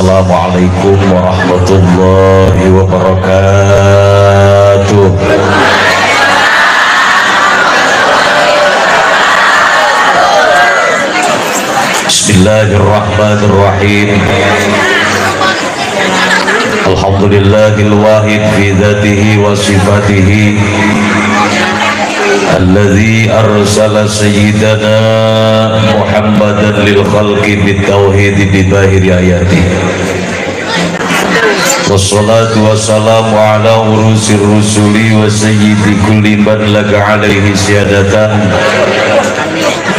Assalamualaikum warahmatullahi wabarakatuh. Bismillahirrahmanirrahim. Alhamdulillahil wahid fi dzatihi wa sifatihi alladzi arsala sayyidana Muhammadan lil khalqi bit tauhid bi bahiri ayati. Wassalatu wassalamu ala urusir rusuli wa sayyidi kulli man laga alaihi siyadatan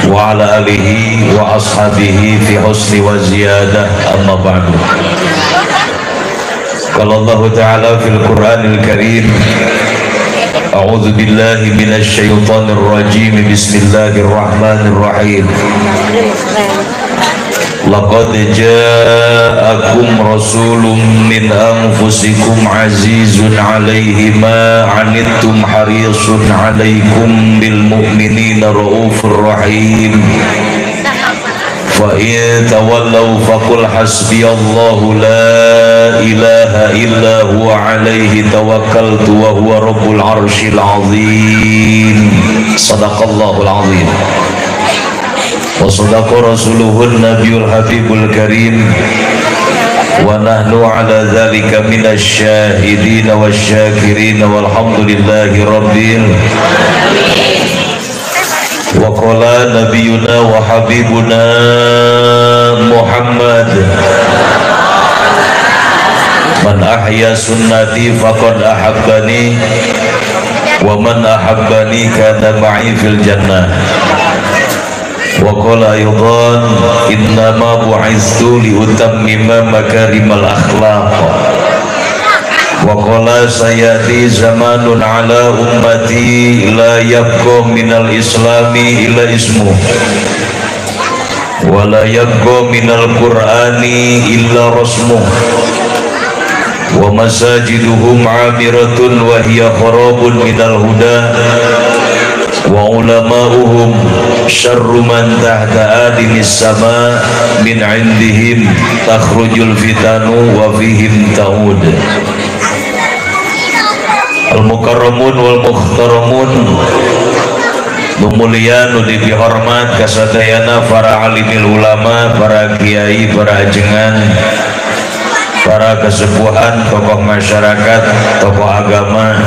wa ala alihi wa ashabihi fi husni wa ziyadah, amma ba'du. Qala Allah Ta'ala fil Qur'anil Karim, a'udzu billahi minasy syaithanir rajim, bismillahirrahmanirrahim. Laqad ja'akum rasulun min anfusikum azizun 'alaihi ma 'anittum harisun 'alaikum bil mu'minina raufur rahim. Fa in tawallaw faqul hasbiyallahu la ilaha illa huwa 'alaihi tawakkaltu wa huwa rabbul 'arsyil 'azim. Shadaqallahul 'azim. Wa sadaqa rasuluhun nabiyul habibul karim, wa nahnu ala dzalika minasy syahidin wasyakirin walhamdulillahi rabbil alamin. Wa qala nabiyuna wa habibuna Muhammad, man ahya sunnati faqad ahabbani wa man ahabbani kana ma'i fil jannah. Wa qala aydan innama bu'istu li utammima makarimal akhlaq. Wa qala sayati zamanun ala ummati la yabqa minal islami illa ismu wa la yabqa minal qur'ani illa rasmu wa masajiduhum amiratun wa hiya kharabun minal huda wa ulama'uhum syarru man tahta adinis sama min indihim takhrujul fitanu wa fihim ta'ud. Al-mukarramun wal mukhtaramun, memulia nu dihormat kasadayana para alimil ulama, para kiai, para ajengan, para kesepuhan, tokoh masyarakat, tokoh agama,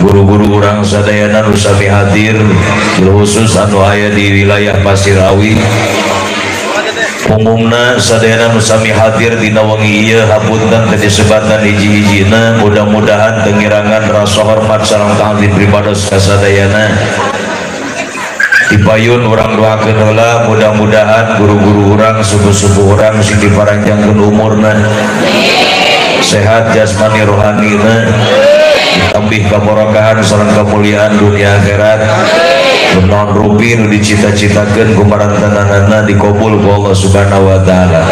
guru-guru urang sadayana nu sami hadir, khusus anu aya di wilayah Pasir Awi. Umumna sadayana nu sami hadir dina wengi ieu hapunten teh disebatan hiji-hijina, mudah-mudahan tengirangan rasa hormat sareng ta'zim pribados kasadayana dipayun urang doakeun heula, mudah-mudahan guru-guru urang, sepuh-sepuh urang sing diparanjangkeun umurna, sehat jasmani rohanina, ditambih kabarakahan sareng kemuliaan dunia akhirat. Non rupi nu dicita-citakeun ku marantanana dikabul ku Allah Subhanahu wa taala.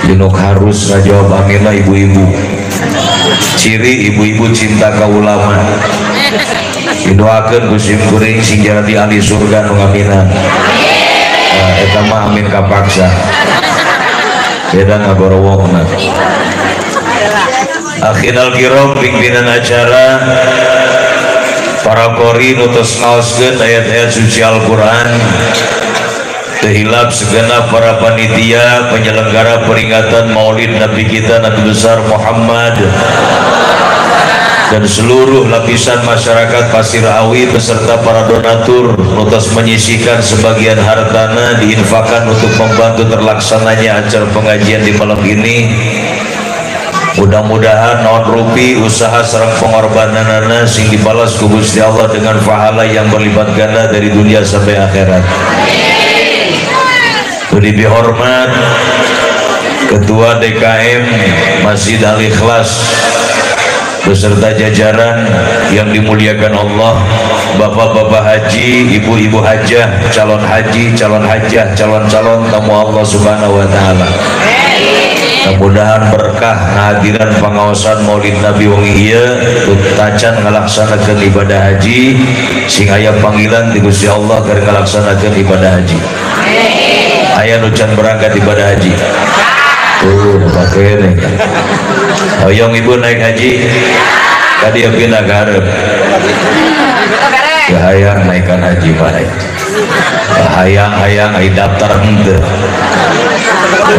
Dinuk harus ngajawab aminna ibu-ibu. Ciri ibu-ibu cinta ka ulama. Didoakeun ku sim kuring sing jadi ahli surga nu ngaminan. Eta mah amin kapaksa. Beda ngagorowongna. Akhinal kiram pimpinan acara, para qori nutus ngaoskeun ayat-ayat suci Al-Quran, tehilap segenap para panitia penyelenggara peringatan maulid Nabi kita Nabi besar Muhammad, dan seluruh lapisan masyarakat Pasir Awi beserta para donatur nutus menyisihkan sebagian hartana diinfakkan untuk membantu terlaksananya acara pengajian di malam ini. Mudah-mudahan non rupi usaha serang pengorbananana sing dibalas ku Gusti Allah dengan pahala yang berlipat ganda dari dunia sampai akhirat. Lebih hormat Ketua DKM Masjid Al-Ikhlas beserta jajaran yang dimuliakan Allah, bapak-bapak haji, ibu-ibu hajah, calon haji, calon hajah, calon-calon tamu Allah Subhanahu wa taala. Mudah-mudahan berkah hadiran pengawasan maulid Nabi wengi ieu tacan ngalaksanakeun ibadah haji sing aya panggilan ti Gusti Allah keur ngalaksanakeun ibadah haji. Aya nu can berangkat ibadah haji. pakai nih. Hoyong ibu naik haji, tadi ya pindah garep. Ya hayang naikkan haji baik. Hayang ai daftar henteu.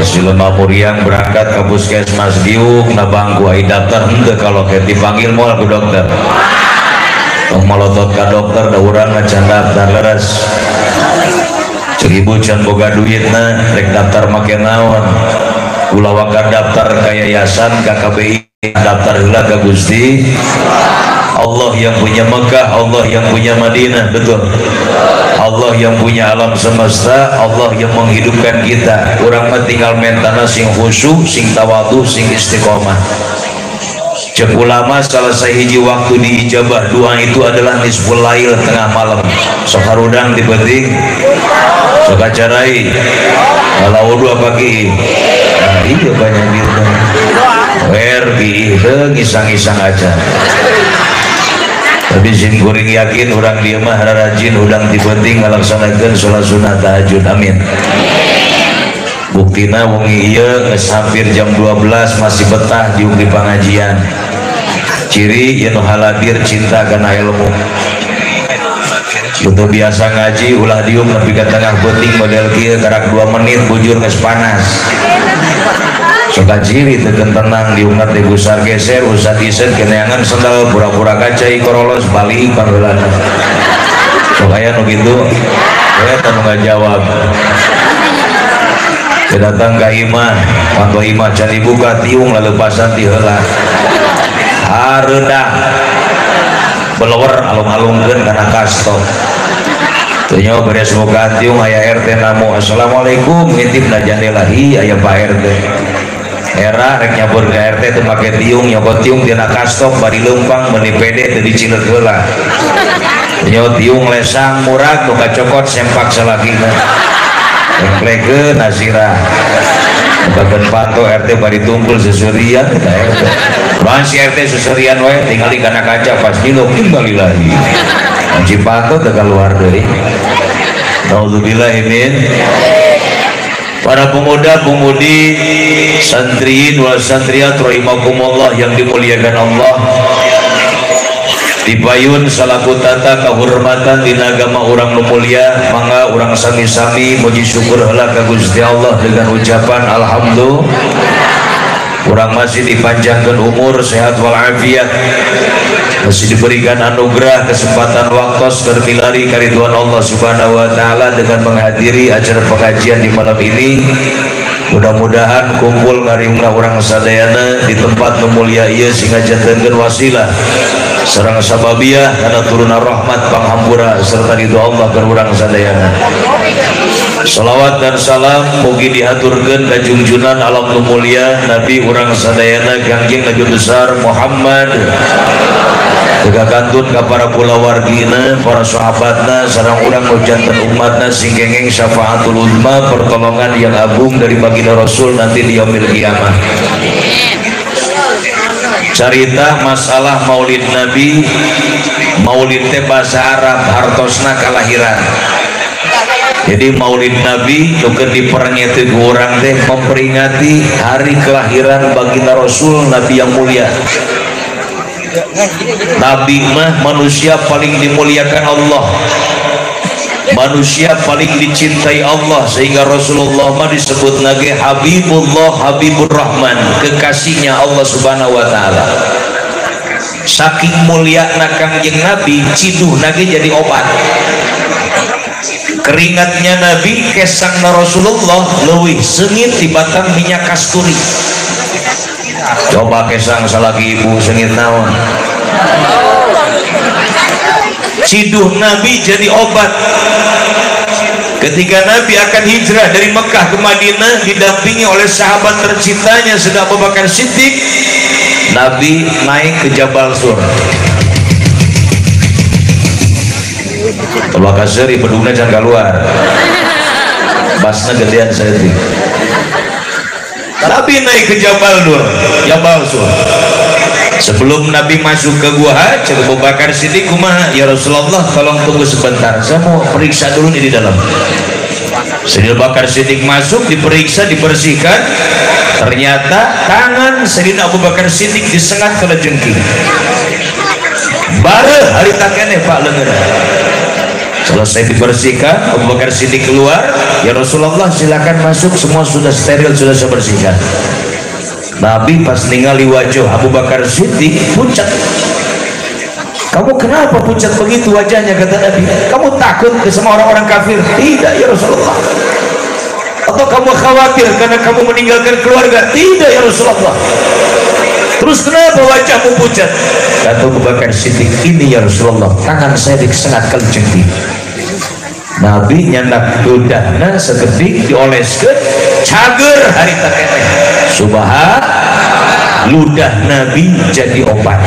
Si lemah muriang berangkat ke puskesmas Giung na bangku ai daftar henteu kalau ke dipanggil moal ku dokter. Tong malotot ka dokter da urang can daftar leres. Cek ibu can boga duitna rek daftar make naon. Ulah wakan daftar ka yayasan ka KBI daftar heula ka Gusti Allah yang punya Mekah, Allah yang punya Madinah, betul. Allah yang punya alam semesta, Allah yang menghidupkan kita. Orang mah tinggal mentana sing khusyuk, sing tawadu, sing istiqomah. Cek ulama selesai hiji waktu diijabah doa itu adalah nisful lail, tengah malam. Sok harudang di penting, sok acarai. Kalau dua pagi, nah iya banyak gitu. Werbi itu ngisang-ngisang aja. Tapi sing kuring yakin orang dia mah rajin udang dipenting ngalaksanakeun salat sunat tahajud, amin. Buktina wengi ieu geus hampir jam 12 masih betah di pengajian. Ciri yen haladir cinta kana ilmu. Untuk biasa ngaji ulah diung nepi ka tengah penting model kieu karak 2 menit bujur geus panas. Suka ciri tekan tenang diungat di busar geser usah isen keneangan sendal pura-pura kaca ikorolos balik panggilana supaya nu gitu ya tanu nggak jawab kedatang ke imah waktu imah can dibuka tiung lalu pasan diheula haredah belewer alung-alungkeun kana kasto tanya beres muka tiung aya RT namu assalamualaikum ngintip na jandela hi aya Pak RT era rek nyabur ke RT teu make tiung nyokot tiung dina kastok bari leumpang meuni pede teu dicileuk heula nyo tiung lesang murag nu kacokot sempak salakina engklekeun nasira bageun pato RT bari tumpul seserian eta RT bahan si RT seserian wae tingali kana kaca pas diluk innalillahi anji pato teu kaluar deui naudzubillah min. Para pemuda-pemudi santriin wal santriat rahimakumullah yang dimuliakan Allah, dipayun salaku tata kehormatan di agama orang mulia, mangga orang sami-sami muji syukur heula ka Gusti Allah dengan ucapan alhamdulillah. Orang masih dipanjangkan umur, sehat walafiat, masih diberikan anugerah kesempatan waktu bermilari kariduan Allah Subhanahu wa taala dengan menghadiri acara pengajian di malam ini. Mudah-mudahan kumpul ngarimna orang sadayana di tempat mulia ieu sing ngajantenkeun wasilah sareng sababiah kana turuna rahmat panghampura serta ridho Allah keur urang sadayana. Salawat dan salam mugi dihaturkeun ka junjunan alam nu mulia Nabi urang sadayana Kangjeng Nabi besar Muhammad, tega kantun ka para kulawargina, para sahabatna sareng urang nu janten umatna sing kenging syafaatul uzma, pertolongan yang agung dari baginda Rasul nanti di yaumil kiamah. Carita masalah maulid Nabi, maulid teh bahasa Arab hartosna kalahiran. Jadi maulid Nabi nukeun diperengeti ku urang teh memperingati hari kelahiran baginda Rasul Nabi yang mulia. Nabi mah manusia paling dimuliakan Allah, manusia paling dicintai Allah, sehingga Rasulullah mah disebut lagi Habibullah, Habibur Rahman, kekasihnya Allah Subhanahu wa taala. Saking muliana Kangjeng Nabi, ciduh nage jadi obat. Keringatnya Nabi kesangna Rasulullah leuwih seungit di batang minyak kasturi. Coba kesang salagi ibu seungit naon? Ciduh Nabi jadi obat. Ketika Nabi akan hijrah dari Mekah ke Madinah didampingi oleh sahabat tercintanya sedang Abu Bakar Siddiq, Nabi naik ke Jabal Sur. Kalau kaseri bedugna jangan keluar, basna gedean saya. Nabi naik ke Jabal Sur. Sebelum Nabi masuk ke gua, cek Abu Bakar Siddiq, kumaha ya Rasulullah, tolong tunggu sebentar, saya mau periksa dulu nih di dalam. Sayyidina Abu Bakar Siddiq masuk, diperiksa, dibersihkan, ternyata tangan Sayyidina Abu Bakar Siddiq disengat ke jengking. Bare hari takene Pak lengan. Selesai dibersihkan, Abu Bakar Siddiq keluar, ya Rasulullah silakan masuk, semua sudah steril, sudah saya bersihkan. Nabi pas ningali wajah Abu Bakar Siddiq pucat. Kamu kenapa pucat begitu wajahnya, kata Nabi? Kamu takut sama orang-orang kafir? Tidak ya Rasulullah. Atau kamu khawatir karena kamu meninggalkan keluarga? Tidak ya Rasulullah. Terus kenapa wajahmu pucat? Kata Abu Bakar Siddiq, ini ya Rasulullah, tangan saya disengat kali jengking. Nabi nyandak ludahna seketik dioleskeun cager hari takene. Subhan, ludah Nabi jadi obat.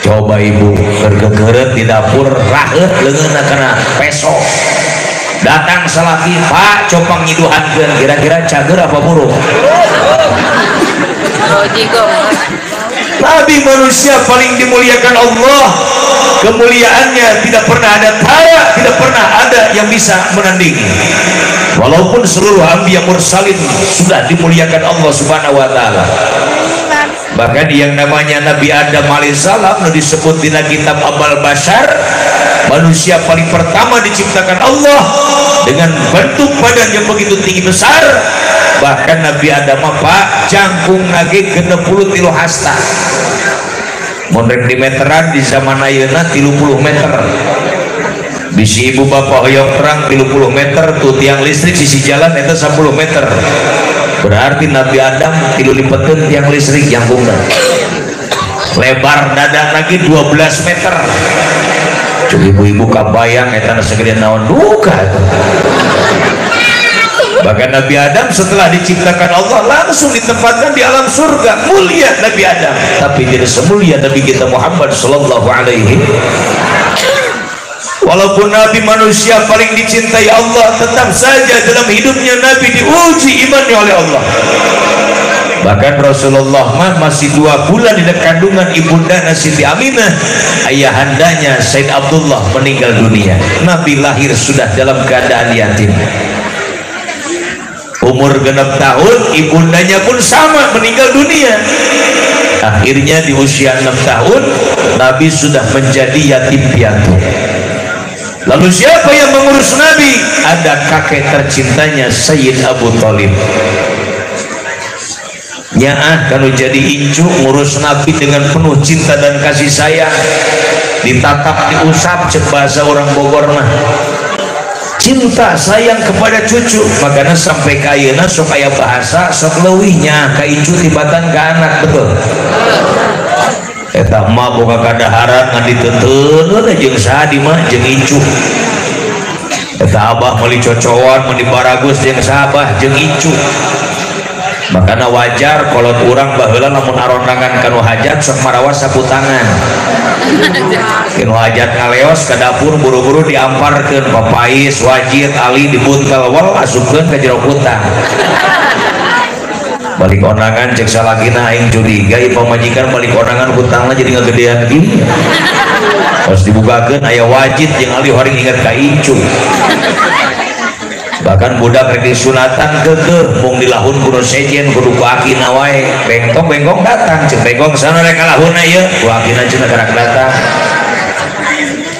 Coba ibu bergegeret di dapur rahet leungeunna kana peso. Datang salaki, Pak copang nyiduhankeun, kira-kira cager apa burung? Nabi manusia paling dimuliakan Allah, kemuliaannya tidak pernah ada tara, tidak pernah ada yang bisa menandingi. Walaupun seluruh anbiya mursalin sudah dimuliakan Allah Subhanahu wa taala. Bahkan yang namanya Nabi Adam alaihissalam disebut di kitab Amal Bashar, manusia paling pertama diciptakan Allah dengan bentuk badan yang begitu tinggi besar. Bahkan Nabi Adam Pak jangkung lagi 60 tilu hasta, mondrek di meteran di zaman ayeuna 30 meter. Bisi ibu bapak hoyong terang 30 meter tuh tiang listrik sisi jalan itu 10 meter. Berarti Nabi Adam tilu lipetin tiang listrik yang bunga. Lebar dada lagi 12 meter. Coba ibu-ibu kabayang eta segede naon duka itu. Bahkan Nabi Adam setelah diciptakan Allah langsung ditempatkan di alam surga. Mulia Nabi Adam, tapi tidak semulia Nabi kita Muhammad sallallahu alaihi. Walaupun Nabi manusia paling dicintai Allah, tetap saja dalam hidupnya Nabi diuji imannya oleh Allah. Bahkan Rasulullah masih 2 bulan di kandungan ibunda Siti Aminah, ayahandanya Said Abdullah meninggal dunia. Nabi lahir sudah dalam keadaan yatim. Umur genap tahun, ibundanya pun sama meninggal dunia. Akhirnya di usia 6 tahun, Nabi sudah menjadi yatim piatu. Lalu siapa yang mengurus Nabi? Ada kakek tercintanya Sayyid Abu Thalib. Nyaah kalau jadi incu ngurus Nabi dengan penuh cinta dan kasih sayang, ditatap diusap cek bahasa orang Bogor mah. Cinta sayang kepada cucu, makanya sampai kayana sok aya bahasa sok leuwihnya ka incu tibatan ke anak, betul. Eta mah boga kadaharan ngan diteteun jeung saha di mah jeung incu. Eta abah meuli cocoan meuli baragus jeung sahabah jeung incu. Makanya wajar kalau urang baheula lamun arondangan kanu hajat sok marawas sapu tangan. Kanu hajat ngaleos ke dapur buru-buru diamparkeun papais, wajit, ali dibuntel wal asupkeun ka jero kutang. Balik onangan cek salagina aing curiga ieu pamajikan balik onangan hutangna jadi ngagedean gini. Pas dibukakeun aya wajit jeung ali horing inget ka incu. Bahkan budak rek disunatan kekeh mung dilahun kudu sejen kudu ku akina wae. Bengkong datang cek bengkong sana rek kalahunna ieu ku akina cenah gerak datang.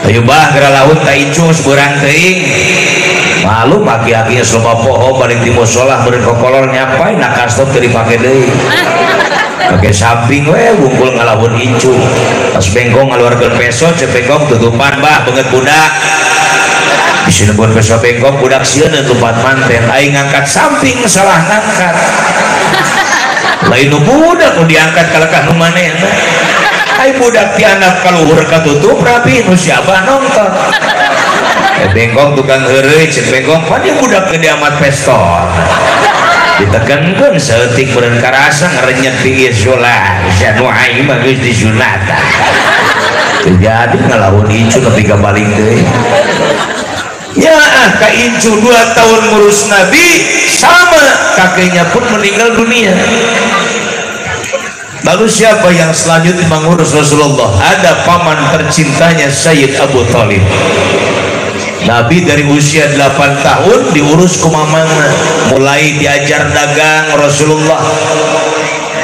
Ayo bah geura lahun ka incu seurang teuing. Malu aki-akinya selama poho balik di musola beureun kokolor nyapai nak kastop teu dipake deui. Pakai samping we bungkul ngalahun incu. Pas bengkong ngaluarkeun peso cek bengkong tutupan bah beungeut budak. Disinebut peso bengkong budak sieun tutupan manten aing ngangkat samping salah ngangkat. Lain nu budak nu diangkat kalekah nu manehna. Ai budak diandap kaluhur katutup rapi nu siapa nonton. Bengkong tukang heureuy cek bengkong pada budak gede amat pestol. Ditekenkeun saeutik beureun karasa ngarenyet di isola. Sanu aing mah geus disunatan. Jadi ngalawan incu nepi ka balik deui. Ya ka incu 2 tahun ngurus Nabi sama kakeknya pun meninggal dunia. Lalu siapa yang selanjutnya mengurus Rasulullah? Ada paman tercintanya Sayyid Abu Thalib. Nabi dari usia 8 tahun diurus ku mamangna, mulai diajar dagang. Rasulullah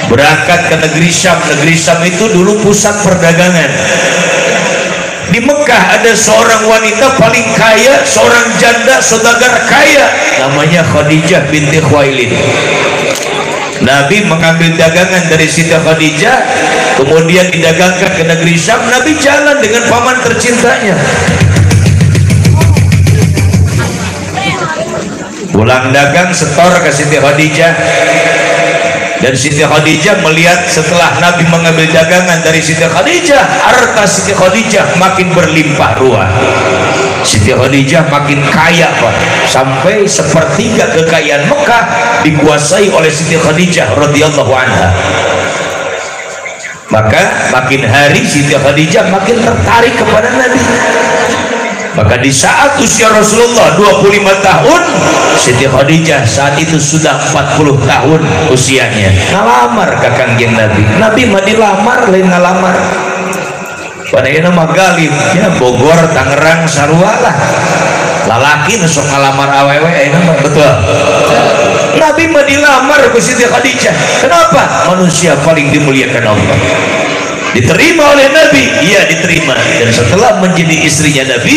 berangkat ke negeri Syam. Negeri Syam itu dulu pusat perdagangan. Di Mekah ada seorang wanita paling kaya, seorang janda saudagar kaya, namanya Khadijah binti Khuwailid. Nabi mengambil dagangan dari Siti Khadijah, kemudian didagangkan ke negeri Syam. Nabi jalan dengan paman tercintanya. Pulang dagang setor ke Siti Khadijah, dan Siti Khadijah melihat setelah Nabi mengambil dagangan dari Siti Khadijah, harta Siti Khadijah makin berlimpah ruah. Siti Khadijah makin kaya Pak, sampai sepertiga kekayaan Mekah dikuasai oleh Siti Khadijah radhiyallahu anha. Maka makin hari Siti Khadijah makin tertarik kepada Nabi. Maka di saat usia Rasulullah 25 tahun, Siti Khadijah saat itu sudah 40 tahun usianya. Ngalamar ke Kangjeng Nabi. Nabi mah dilamar lain ngalamar. Pada ini mah galib ya, Bogor, Tangerang, sarua lah. Lalaki nusuk ngalamar awewe ini mah betul. Nabi mah dilamar ke Siti Khadijah. Kenapa? Manusia paling dimuliakan Allah. Diterima oleh Nabi, iya diterima. Dan setelah menjadi istrinya Nabi,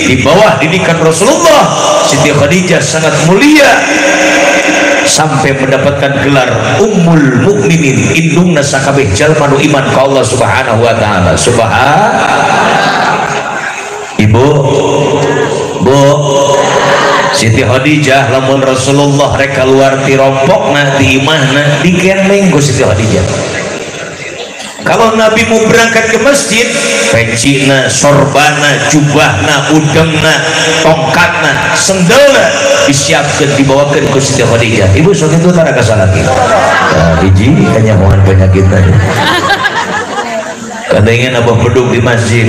di bawah didikan Rasulullah, Siti Khadijah sangat mulia sampai mendapatkan gelar Ummul Mukminin, indungna sakabeh jalma nu iman ka Allah Subhanahu wa taala. Ibu, Bu, Siti Khadijah lamun Rasulullah rek keluar ti rompokna di imahna digendeng ku Siti Khadijah. Kalau Nabi mau berangkat ke masjid, pecina, sorbana, jubahna, udengna, tongkatna, sendalna disiapkan, dibawakan ke Siti Khadijah. Ibu sok itu tara kasah lagi. Hiji hanya mohon penyakit tadi. Kadangnya abah beduk di masjid.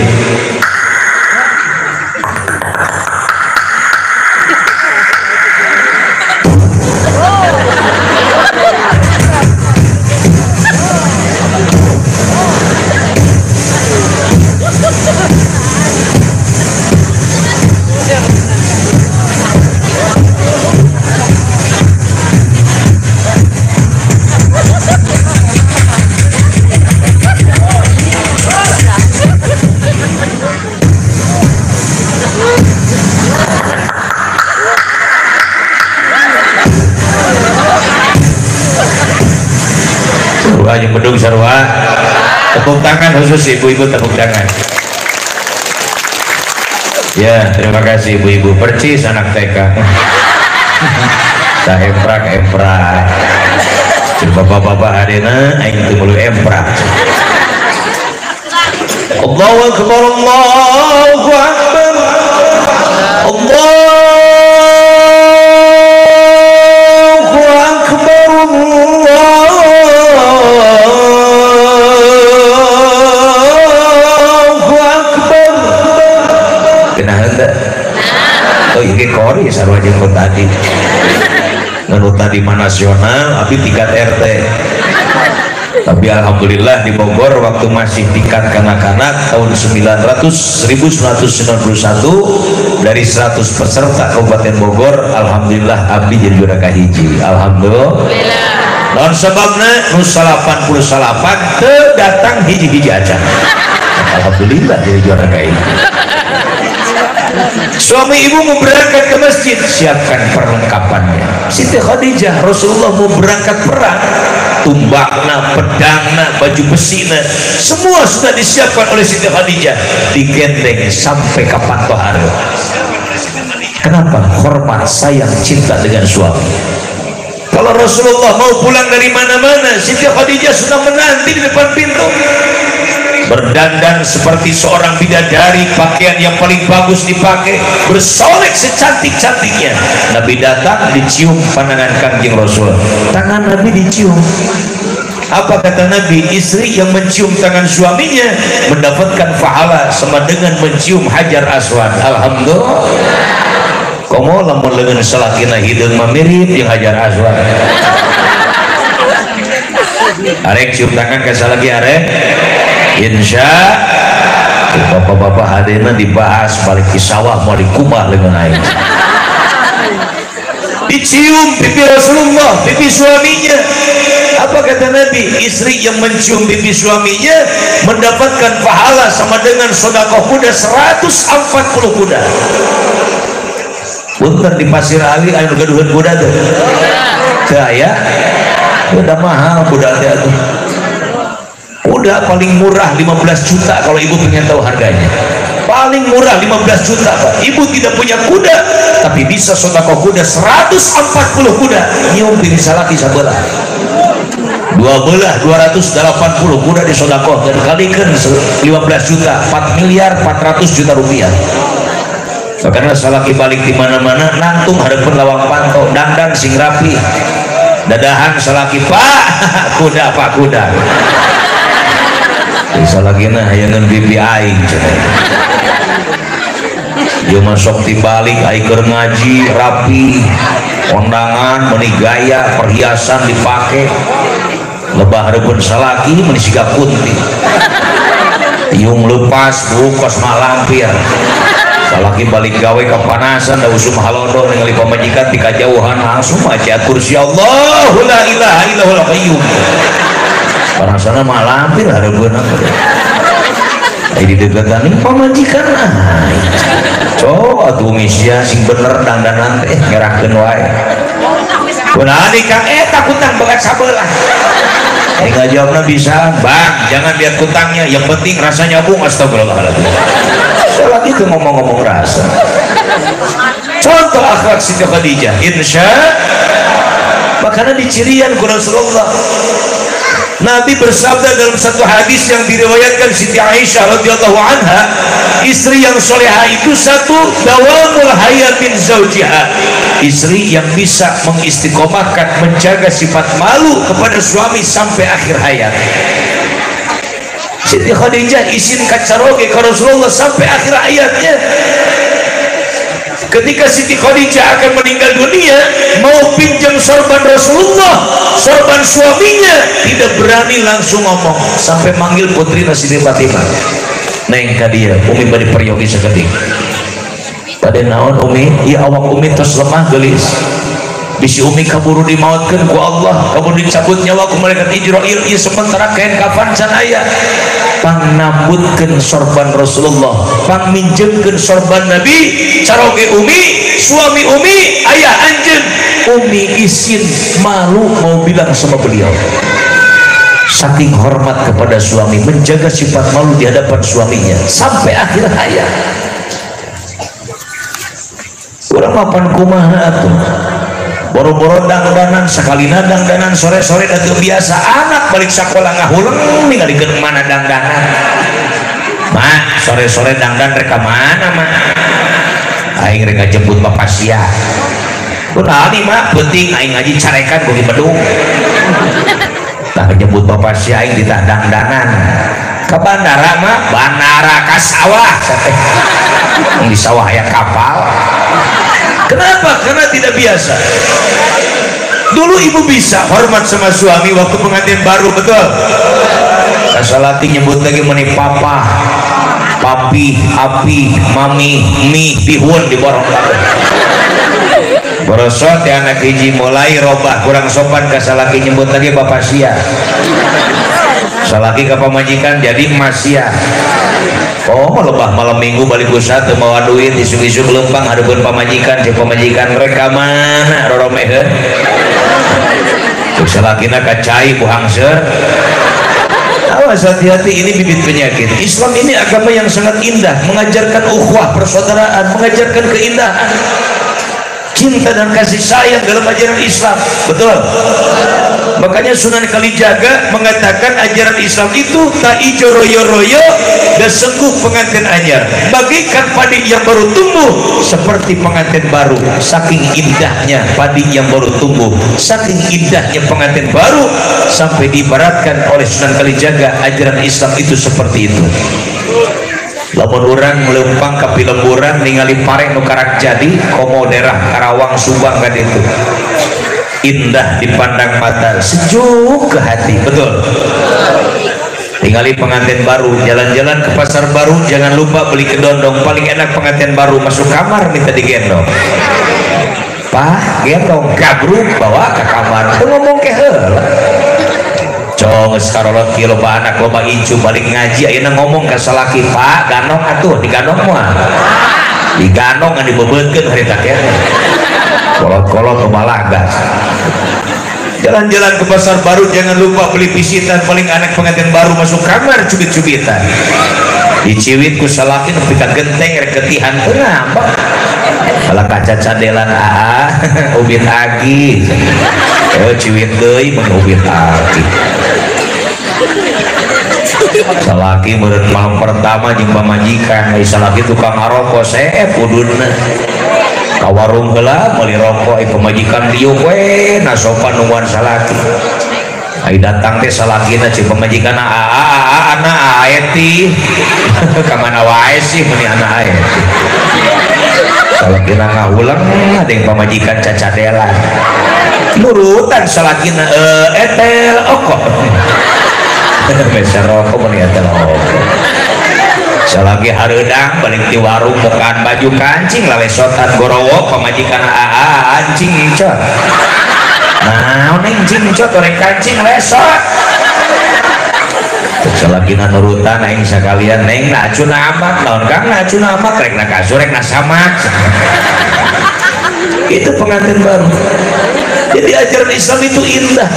Yang bedung sarwa, tepuk tangan khusus ibu-ibu, tepuk tangan. Ya, terima kasih ibu-ibu. Percis anak TK. Tah emprak. Jadi bapak-bapak hadena aing teu meulu emprak. Allahu akbar, Allahu akbar. Kori sarwa jeung tadi nu tadi nasional tapi tingkat RT. Tapi alhamdulillah di Bogor waktu masih tingkat kanak-kanak tahun 1991 dari 100 peserta Kabupaten Bogor, alhamdulillah abdi jadi juara kahiji. Alhamdulillah. Non sebabna nu 88 teu datang hiji-hiji aja. Alhamdulillah jadi juara kahiji. Suami ibu mau berangkat ke masjid, siapkan perlengkapannya. Siti Khadijah, Rasulullah mau berangkat perang, tumbakna, pedangna, baju besina, semua sudah disiapkan oleh Siti Khadijah, digendeng sampai ke Pantohar. Kenapa? Hormat, sayang, cinta dengan suami. Kalau Rasulullah mau pulang dari mana-mana, Siti Khadijah sudah menanti di depan pintu, berdandan seperti seorang bidadari, pakaian yang paling bagus dipakai, bersolek secantik-cantiknya. Nabi datang, dicium pandangan Kangjeng Rasul, tangan Nabi dicium. Apa kata Nabi? Istri yang mencium tangan suaminya mendapatkan pahala sama dengan mencium Hajar Aswad. Alhamdulillah. Komo lamun leungeun salakina hideung mah mirip jeung Hajar Aswad. Arek cium tangan ka salaki arek. Insya bapak-bapak hadena dibahas balik di sawah mau dikubah dengan air. Dicium pipi Rasulullah, pipi suaminya. Apa kata Nabi? Istri yang mencium pipi suaminya mendapatkan pahala sama dengan sedekah kuda 140 kuda. Buntar di Pasir Ali anu gaduhan kuda tuh. Kaya udah mahal kuda tuh. Kuda paling murah 15 juta kalau ibu pengen tahu harganya. Paling murah 15 juta Pak. Ibu tidak punya kuda tapi bisa sedekah kuda 140 kuda. Nyiumpin salaki sabelah. 280 kuda di sedekah dan kalikan 15 juta 4 miliar 400 juta rupiah. Karena salaki balik di mana-mana nantung hadapan lawang pantau dandan sing rapi. Dadahan salaki Pak kuda Pak kuda. Bisa lagi nah hayangan bibi aing dia masuk dibalik aing keur ngaji rapi kondangan meni gaya perhiasan dipakai lebah hareupeun salaki meni siga kunti tiung lepas bukos malampir salaki balik gawe kapanasan da usum halodo ningali pamajikan ti kajauhan langsung maca kursi Allahu la ilaha illallahul qayyum. Orang sana malampir hareupeun di dekatan ini pamajikan coba atuh misya sing bener dandanan teh ngerahkeun wae kunaon Kang eta kutang begat sabelah enggak jawabna bisa Bang jangan lihat kutangnya yang penting rasanya bung astagfirullahaladzim salat itu ngomong-ngomong rasa contoh akhlak Siti Khadijah insya makanya dicirian ku Rasulullah. Nabi bersabda dalam satu hadis yang diriwayatkan Siti Aisyah radhiyallahu anha, istri yang soleha itu satu dawamul hayat min zaujiha, istri yang bisa mengistiqomahkan menjaga sifat malu kepada suami sampai akhir hayat. Siti Khadijah isin kacaroge ke Rasulullah sampai akhir hayatnya. Ketika Siti Khadijah akan meninggal dunia mau pinjam sorban Rasulullah, sorban suaminya tidak berani langsung ngomong sampai manggil putri Siti Fatimah neng ka dia Umi bari peryogi sakedik pada naon Umi ya awak Umi tos lemah gelis bisi Umi kaburu dimautkeun ku Allah kaburu dicabut nyawa ku malaikat Israil ieu sementara kain kafan can aya pangnambutkeun sorban Rasulullah pangminjemkeun sorban Nabi caroge Umi suami Umi ayah anjeun Umi isin malu mau bilang sama beliau saking hormat kepada suami menjaga sifat malu di hadapan suaminya sampai akhir hayat urang mapan kumaha atuh boro-boro dangdanan sekali dangdanan sore-sore datu biasa anak balik sekolah ngahuleng ningalikeun mana dangdanan mak sore-sore dangdan reka mana mak aing reka jemput bapak sia kunaon ieu mak penting aing ngaji carekan ku di Bedung tah jemput bapak sia aing di dangdanan ke bandara mak bandara ka sawah di sawah aya kapal. Kenapa? Karena tidak biasa. Dulu ibu bisa hormat sama suami waktu pengantin baru, betul? Kasalati nyebut lagi meni papa, papi, api, mami, mi, bihun di borong kabeh. Borosot ya anak hiji mulai robah kurang sopan kasalaki nyebut lagi bapak sia. Salaki ke pamajikan jadi emas sia. Oh lebah malam minggu balik pusat mau duit isu-isu gelempang hadapun pamajikan cek pamajikan mereka mana roromeheun cek salakina kacai buhangser awas hati-hati ini bibit penyakit. Islam ini agama yang sangat indah mengajarkan ukhuwah persaudaraan mengajarkan keindahan cinta dan kasih sayang dalam ajaran Islam betul. Makanya Sunan Kalijaga mengatakan ajaran Islam itu tak ijo royo-royo dan sengguh pengantin anyar bagikan padi yang baru tumbuh seperti pengantin baru saking indahnya padi yang baru tumbuh saking indahnya pengantin baru sampai diibaratkan oleh Sunan Kalijaga ajaran Islam itu seperti itu. Lamun urang melempang ka Pilemburan ningali pare nu karak jadi komo daerah Karawang Subang kan itu indah dipandang mata sejuk ke hati betul Tinggali pengantin baru, jalan-jalan ke pasar baru, jangan lupa beli kedondong. Paling enak pengantin baru masuk kamar minta digendong. Pak, gendong gabruk bawa ke kamar. Itu ngomong ke heula. Cong sekarolot kilo pak anak loba incu balik ngaji ayeuna ngomong ke salaki, Pak, ganong atuh diganong mah. Diganong kan dibebeutkeun harita keneh. Kolot-kolot kebalagas. Jalan-jalan ke pasar baru, jangan lupa beli pisitan. Paling anak pengantin baru masuk kamar cubit-cubitan. Diciwit ku salaki nepi ka genteng rek ketihan teu nambah. Kalau kaca cadelan ubit agi. Ciwit deui mun ubit agi. Salaki meureun malam pertama jeung pamajikan, salaki tukang ngarokok seep udunna. Ka warung heula meuli rokok pamajikan liuk we nasopan nungguan salaki. Ai datang teh salakina cik pamajikan anak aeti. Ka mana wae sih meni anak aeti. Salakina ngaulang ada yang pamajikan cacadelan. Nurutan salakina etel okok. Besa rokok meni etel okok. Selagi hareudang balik di warung bukan baju kancing lalesotan gorowo pamajikan anjing ngicot. Nah, anjing ngicot orang kancing lesot. Selagi nurutan aing sakalian neng nacu amat naon kang nacu amat rek na kasur rek na samak. Itu pengantin baru. Jadi ajaran Islam itu indah.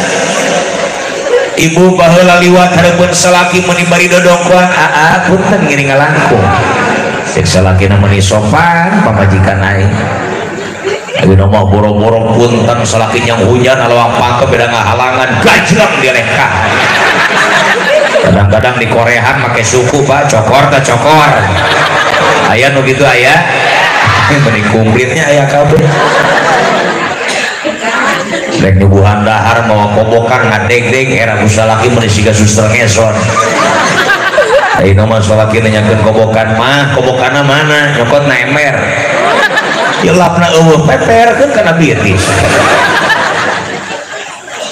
Ibu baheula liwat hareupeun salaki meuni bari dodongkoan punten ngiring ngalangkung. Cek salakina meuni sopan pamajikan aing. Ayeuna mah boro-boro punten salaki nyang hujan alawang pangke beda ngahalangan gajrang di lekah. Kadang-kadang di Koreaan make suku Pak cokor ta cokor. Aya nu kitu aya. Meuni kumplitnya aya kabeh. Rek nubuhan dahar mau kobokan ngadeg-deg era busalaki meuni siga suster ngeson. Ayeuna mah salaki nanyakeun kobokan mah, kobokana mana? Nyokot na emer. Ieu lapna eueuh peperkeun kana bitis.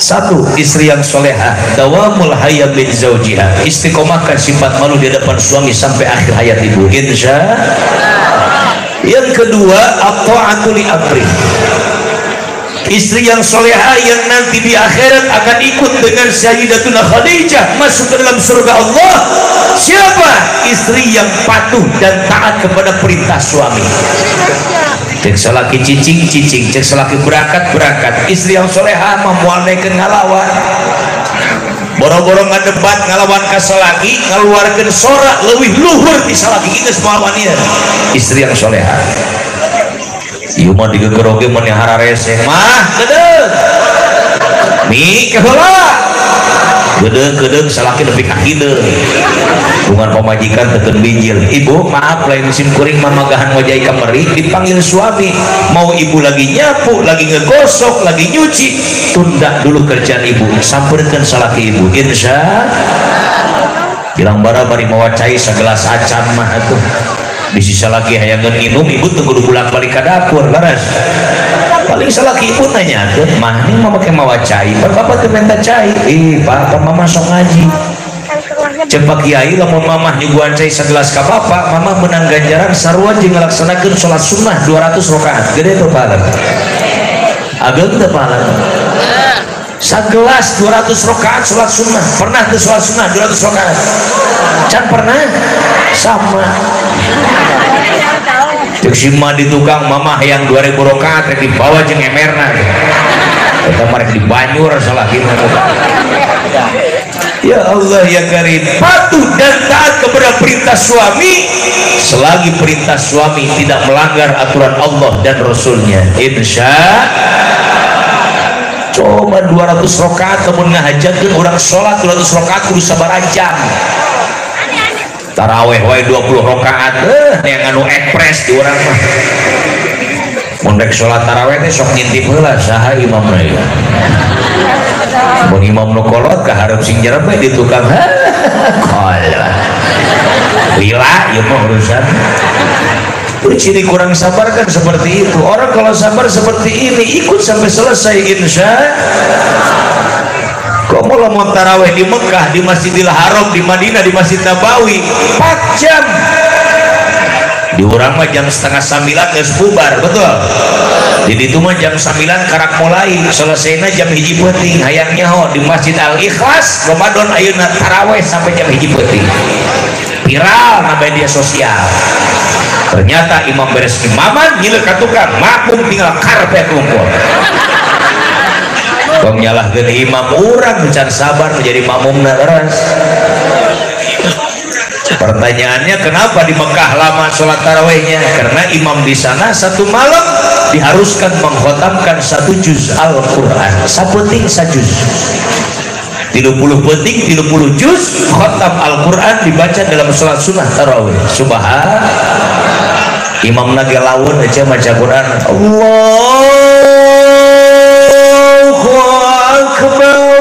Satu, istri yang solehah, dawamul haya min zaujiha, istiqomahkan sifat malu di hadapan suami sampai akhir hayat ibu. Insya. Yang kedua, at-ta'atu li amri. Istri yang solehah yang nanti di akhirat akan ikut dengan Sayyidatuna Khadijah masuk ke dalam surga Allah. Siapa? Istri yang patuh dan taat kepada perintah suami. Cek salaki cicing, cek salaki berangkat. Istri yang solehah memualnekeun ngalawan. Boro-boro ngadebat ngalawan ka salaki, ngaluarkeun sorak leuwih luhur ti salaki geus moal wanita. Istri yang solehah. Ieu mah digegeroge mun hararese mah gedeug. Mi keheula. Gedeug salaki nepi ka kideung. Bungan pamajikan teukeun bijil. Ibu, maaf lain musim kuring mamagahan wajah kamari dipanggil suami. Mau ibu lagi nyapu, lagi ngegosok, lagi nyuci, tunda dulu kerjaan ibu. Sampeurkeun salaki ibu. Insya. Bilang bara bari mawacai sagelas acan mah atuh. Disisa lagi hayangan minum ibu tunggu bulak balik ke dapur laras paling salaki ibu nanya ke mah ini mama kayak mau cai bapak tuh minta cai papa mama sok ngaji cepak kiai lamun mama nyuguhan cai segelas ke bapak mama menang ganjaran sarua jeung ngalaksanakeun sholat sunnah 200 rakaat gede tuh pahala ageng tuh pahala segelas 200 rakaat sholat sunnah pernah tuh sholat sunnah 200 rakaat can pernah sama cek sima di tukang mamah yang 2000 rakaat rek dibawa jeung emerna eta mah rek dibanyur salakina. Ya Allah ya Karim, patuh dan taat kepada perintah suami selagi perintah suami tidak melanggar aturan Allah dan Rasulnya. Insya. Coba 200 rakaat kamu ngahajakeun orang sholat 200 rakaat kudu sabaraha jam. Taraweh wae 20 rakaat yang anu ekspres di urang mah. Mun rek salat taraweh teh sok ngintip heula saha imamna ieu. Mun imam nu kolot kaharep sing jerep di tukang kolot. Lila ieu mah urusan. Ciri kurang sabar kan seperti itu. Orang kalau sabar seperti ini ikut sampai selesai insya. Kok malah mau taraweh di Mekah, di Masjidil Haram, di Madinah, di Masjid Nabawi 4 jam. Di urang mah jam 8:30 geus bubar, betul. Jadi itu mah jam 9 karak mulai, selesainya jam 1 peuting. Hayang nyaho di Masjid Al Ikhlas Ramadan ayeuna taraweh sampai jam 1 peuting. Viral na media sosial. Ternyata imam beres imaman ngileuk ka tukang, makmum tinggal karpet kumpul. Kong nyalahkeun imam urang can sabar menjadi makmumna leres. Pertanyaannya, kenapa di Mekah lama sholat tarawehnya? Karena imam di sana satu malam diharuskan mengkhatamkan 1 juz Al-Quran, sapeting sajuz. 30 peting, 30 juz khatam Al-Quran dibaca dalam sholat sunnah taraweh. Subhan. Imam nage lawan aja baca Quran. Allahu Akbar.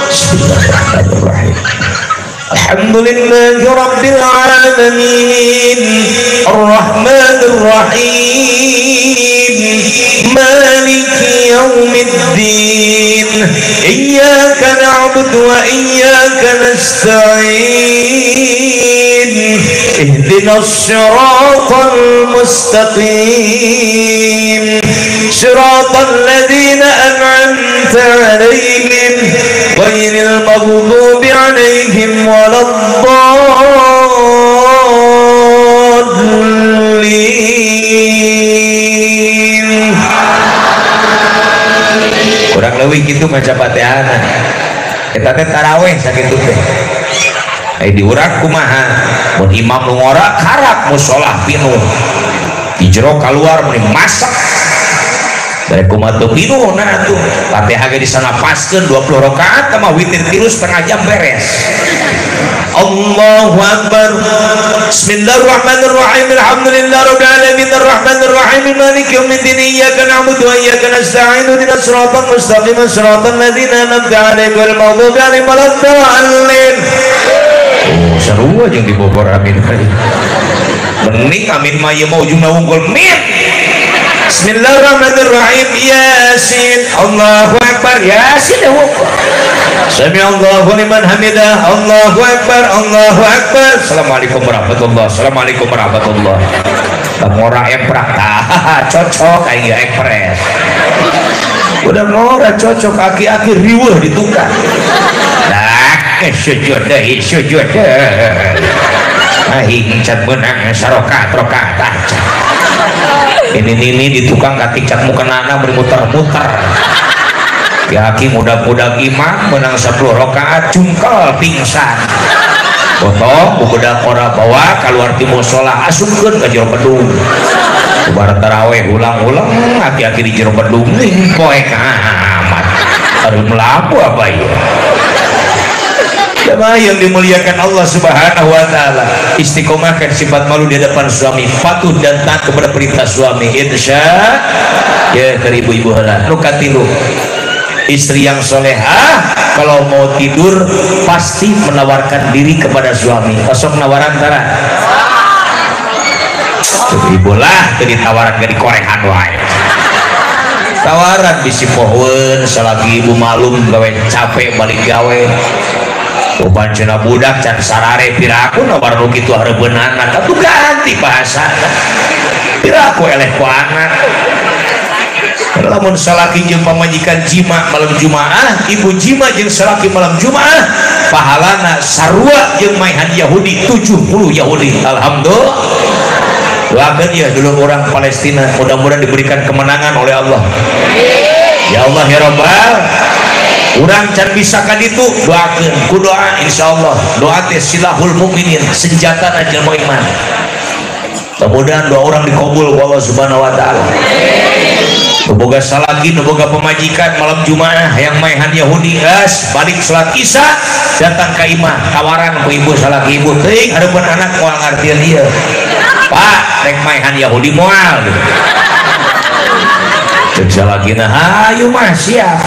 Bismillahirrahmanirrahim. Alhamdulillahi Rabbil Alamin Ar-Rahmanir Rahim Maliki Yawmiddin Iyyaka na'budu wa iyyaka nasta'in Ihdinas siratal mustaqim Siratal ladzina an'amta 'alaihim ghairil maghdubi 'alaihim waladdallin. Kurang leuwih kitu maca Fatihah. Eta teh taraweh sakitu teh. Di urang kumaha? Mun imam nu ngora karak musholah pinuh. Di jero keluar meni masak. Dari kumaha teu pinuh nah tuh. Fatihah ge di sana paskeun 20 rakaat mah witir 3,5 jam beres. Allahu Akbar. Bismillahirrahmanirrahim. Alhamdulillahirabbil alamin arrahmanir rahim maliki yaumiddin iyyaka na'budu wa iyyaka nasta'in ihdinas siratal mustaqim siratal ladzina an'amta 'alaihim ghairil maghdubi 'alaihim waladdallin. Oh, seru aja di Bogor amin kali. Mending amin mah ieu mah ujungna unggul min. Bismillahirrahmanirrahim. Yasin. Allahu Akbar. Yasin dewe. Sami Allahu liman hamidah. Allahu Akbar. Allahu Akbar. Assalamualaikum warahmatullahi. Assalamualaikum warahmatullahi. Ngora emprak cocok kayak ekspres. Udah ngora cocok aki-aki riweuh di tukang. Nah, sujud deui sujud. Aing can menang sarokat rokaat. Ini di tukang katicak mukenana bermuter-muter. Yaki mudah-mudah imam menang 10 rakaat jungkel pingsan. Foto budak ora bawa keluar ti mushola asupkeun ka jero bedung. Bar taraweh ulang-ulang aki-aki di jero bedung ning poe amat. Harus melaku apa ya? Jemaah yang dimuliakan Allah Subhanahu wa taala, istiqomahkan sifat malu di hadapan suami, patuh dan taat kepada perintah suami. Insya ya ke ibu-ibu heula. Nu katilu, istri yang solehah kalau mau tidur pasti menawarkan diri kepada suami. Kosong nawaran tara. Ibu lah jadi tawaran ke dikorehan wae. Tawaran bisi pohon selagi ibu malum gawe capek balik gawe. Ubancana budak can sarare piraku nomor nu kitu hareupeunana atuh ganti bahasa. Piraku eleh ku anak. Lamun salaki jeung pamajikan jima malam Jumaah, ibu jima jeung salaki malam Jumaah, pahalana sarua jeung maihan Yahudi 70 Yahudi. Alhamdulillah. Doakeun ya dulur orang Palestina, mudah-mudahan diberikan kemenangan oleh Allah. Ya Allah ya Rabbal. Urang can bisa kan itu doakeun ku doa insyaallah. Doa teh silahul mukminin, senjata jelema iman. Mudah-mudahan doa orang dikabul Allah Subhanahu wa taala. Boga salagi, boga pemajikan malam Jumaah yang maihan Yahudi gas balik salat Isya datang ke imah tawaran ku ibu salagi ibu teuing hareupeun anak moal ngartieun ieu. Pak, rek maihan Yahudi moal gitu. Cek salagina hayu mah siap.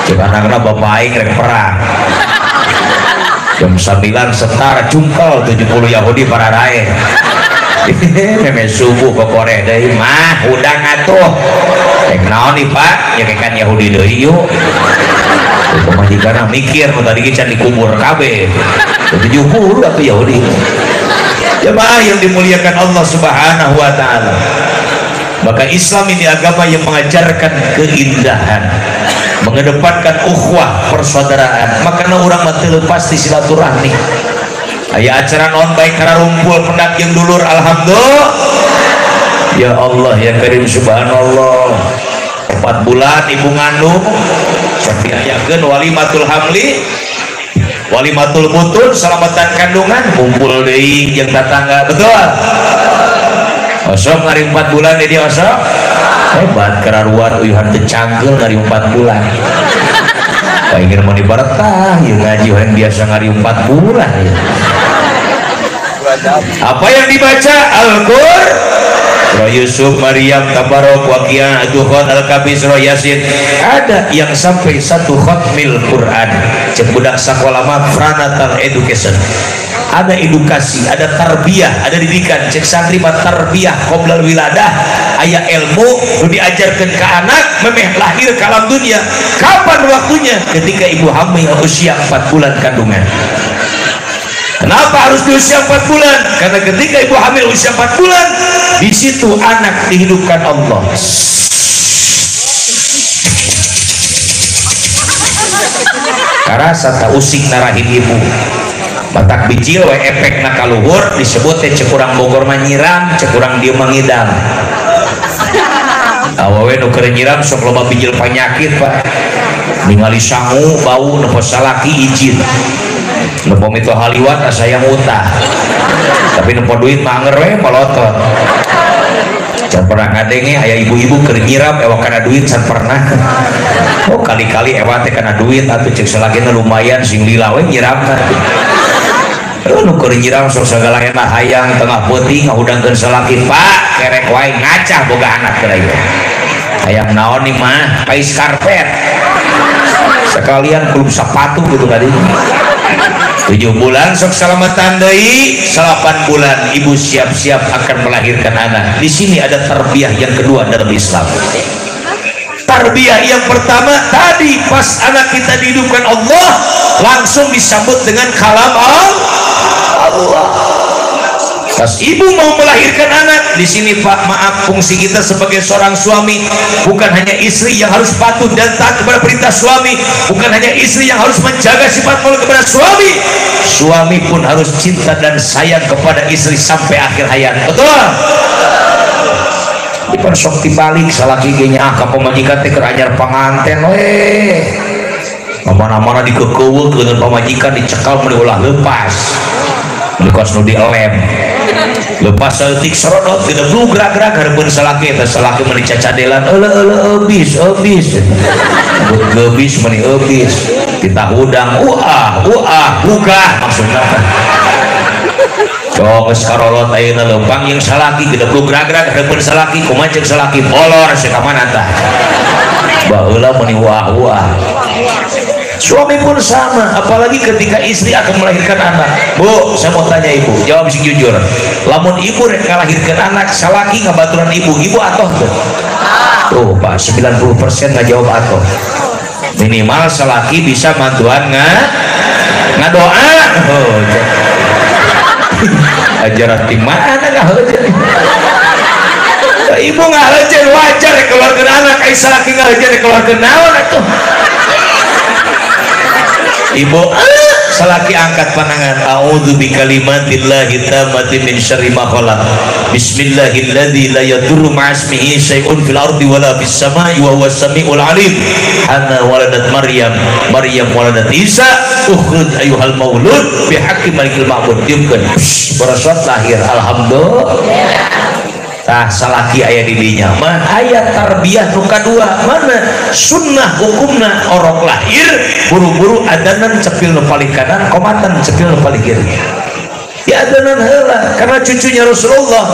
Cek anakna bapak aing rek perang. Jam 9 setar jungkel 70 Yahudi para rae. Meme subuh ke Korea deui mah udang atuh. Rek naon nih Pak? Ya kan Yahudi deui yuk. pemajikan mikir tadi can dikubur KB 70 atau Yahudi. Jemaah yang dimuliakan Allah Subhanahu wa taala. Maka Islam ini agama yang mengajarkan keindahan, mengedepankan ukhuwah persaudaraan. Makanya orang mati lepas di silaturahmi. Aya acara non baik karena rumpul pendak yang dulur alhamdulillah. Ya Allah ya Karim subhanallah. 4 bulan ibu ngandung tapi ayakeun walimatul hamli, walimatul butun, selamatan kandungan, kumpul deui jeung tetangga, betul? Osok ngari 4 bulan di dia osok hebat kararuan uyuhan teu canggel ngari 4 bulan. Pengen mau dibaretah ya ngaji yang biasa ngari 4 bulan ya. Apa yang dibaca Al-Qur'an Surah Yusuf, Maryam, Tabarok, Waqiah, Ad-Dukhan, Al-Kahfi, Surah Yasin. Ada yang sampai 1 khatmil Quran. Cek budak sekolah mah pranatal education. Ada edukasi, ada tarbiyah, ada didikan. Cek santri mah tarbiyah qoblal wiladah. Aya ilmu nu diajarkeun ke anak memeh lahir ke alam dunia. Kapan waktunya? Ketika ibu hamil usia 4 bulan kandungan. Kenapa harus di usia 4 bulan? Karena ketika ibu hamil usia 4 bulan, di situ anak dihidupkan Allah. Karasa tak usik narahim ibu. Batak bijil we efek na kaluhur disebut teh cek urang Bogor mah nyiram, cek urang dieu mangidam. Awewe nu keur nyiram sok loba bijil panyakit, Pak. Ningali sangu bau nepo salaki izin. Nepo mitu haliwat asa yang utah. Tapi nepo duit mah anger we palotot. Can pernah ngadenge aya ibu-ibu keur nyiram ewa kana duit can pernah. Oh kali-kali ewa teh kana duit atuh cek salakina lumayan sing lila we nyiramna. Nu keur nyiram sok sagalana hayang tengah peuting ngahudangkeun salaki, Pak kerek wae ngacah boga anak teh ieu. Hayang naon nih mah? Pais karpet. Sekalian klub sepatu gitu tadi. 7 bulan sok selamatan deui, 8 bulan ibu siap-siap akan melahirkan anak. Di sini ada tarbiyah yang kedua dalam Islam. Tarbiyah yang pertama tadi pas anak kita dihidupkan Allah langsung disambut dengan kalam Allah. Pas ibu mau melahirkan anak, di sini Pak maaf fungsi kita sebagai seorang suami bukan hanya istri yang harus patuh dan taat kepada perintah suami, bukan hanya istri yang harus menjaga sifat mulut kepada suami, suami pun harus cinta dan sayang kepada istri sampai akhir hayat. Betul? Ipan sok dibalik salaki ge nya ka pamajikan teh keur anyar panganten we. Mana-mana dikekeuweuk pamajikan dicekal meuli ulah leupas. Lekos nu dielem. Lepas saeutik serodot tidak perlu gerak-gerak hareupeun salaki teh salaki meuli cacadelan eule eubis. Geubis meuli eubis. Kita udang ugah maksudna. Cok karolot ayeuna leumpang yang salaki tidak perlu gerak-gerak hareupeun salaki kumaha ceuk salaki bolor sakamana tah. Baheula meuni wah. Suami pun sama, apalagi ketika istri akan melahirkan anak. Bu, saya mau tanya ibu, jawab sih jujur. Lamun ibu rek ngalahirkeun anak, salaki ngabaturan ibu atoh tuh. Tuh, Pak, 90% ngajawab atoh. Minimal salaki bisa bantuan ngadoa. Oh, ajaran di mana ngahajeun? Ibu ngahajeun wajar keluarkeun anak, ai salaki ngahajeun keluarkeun naon atuh? Ibu salaki angkat panangan. A'udzu bikalimatillahi tammati min syarri ma khalaq. Bismillahilladzi la yadurru ma'asmihi syai'un fil ardi wala fis samai wa huwas samiul alim. Hanna waladat Maryam waladat Isa. Ukhruj ayyuhal maulud bihaqqi malikil ma'bud. Diumkeun. Berasat lahir alhamdulillah. Tah salaki aya di dinya mah aya tarbiyah nu kadua mana sunnah hukumna orok lahir buru-buru adanan cepil nu paling kanan komatan cepil nu paling kiri ya adanan heula karena cucunya Rasulullah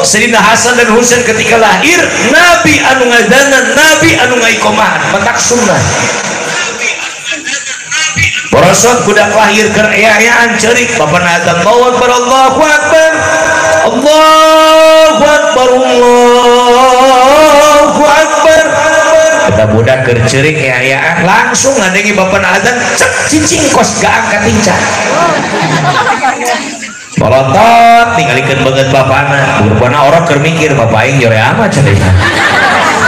Sayyidina Hasan dan Husain ketika lahir Nabi anu ngadanan Nabi anu ngaikomahan matak sunnah borosot budak lahir keur aya-ayaan ceurik babana adzan Allahu akbar Allahu akbar Allahu akbar Allahu akbar pada budak kercerik ayaan langsung ngadengi bapak adzan cek cicing kos gak angkat tincang bolotot tinggalikeun banget bapana bapana orang kermikir bapak aing jore amat cenah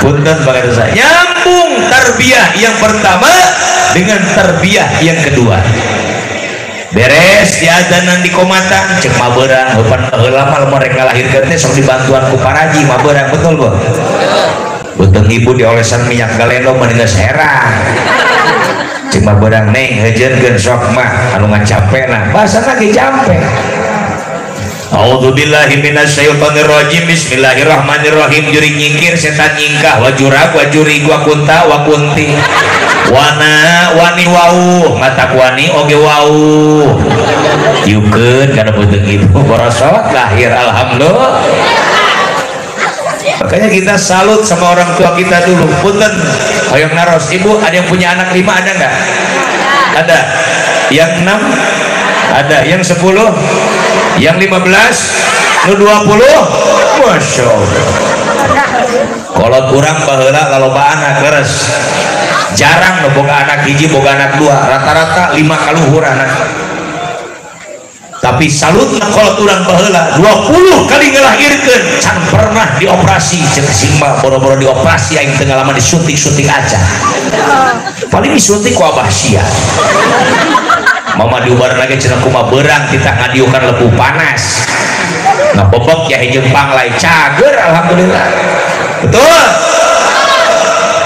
punten bagaimana nyambung tarbiyah yang pertama dengan tarbiyah yang kedua beres diazanan di komatan cek maberang bukan lama mereka lahirkan teh sok dibantuan ku paraji maberang betul bu betul ibu diolesan minyak galendo menindas herang cek maberang neng hejeunkeun sok mah anu ngacapena bahasana ge jampe. A'udzubillahi minasyaitonirrajim. Bismillahirrahmanirrahim. Juri nyingkir setan nyingkah wajurag wajurig wakunta wakunti wana wani wau mata wani oge wau yukeun kana beuteung ibu borosot lahir alhamdulillah. Makanya kita salut sama orang tua kita dulu. Punten hoyong naros ibu ada yang punya anak 5 ada nggak? Ada. Yang 6 ada, yang 10, yang 15, nu 20, masya Allah. Kalau kurang baheula laloba anak leres jarang nu boga anak hiji boga anak 2 rata-rata 5 kaluhur anak. Tapi salut kalau kurang baheula 20 kali ngelahirkeun can pernah dioperasi cek simba boro-boro dioperasi aing teu ngalaman disuntik-suntik aja paling disuntik ku abah sia mama diubar lagi cenah kumaha beurang kita ngadiukan lebu panas nah bobok ya hijau panglai cager alhamdulillah betul.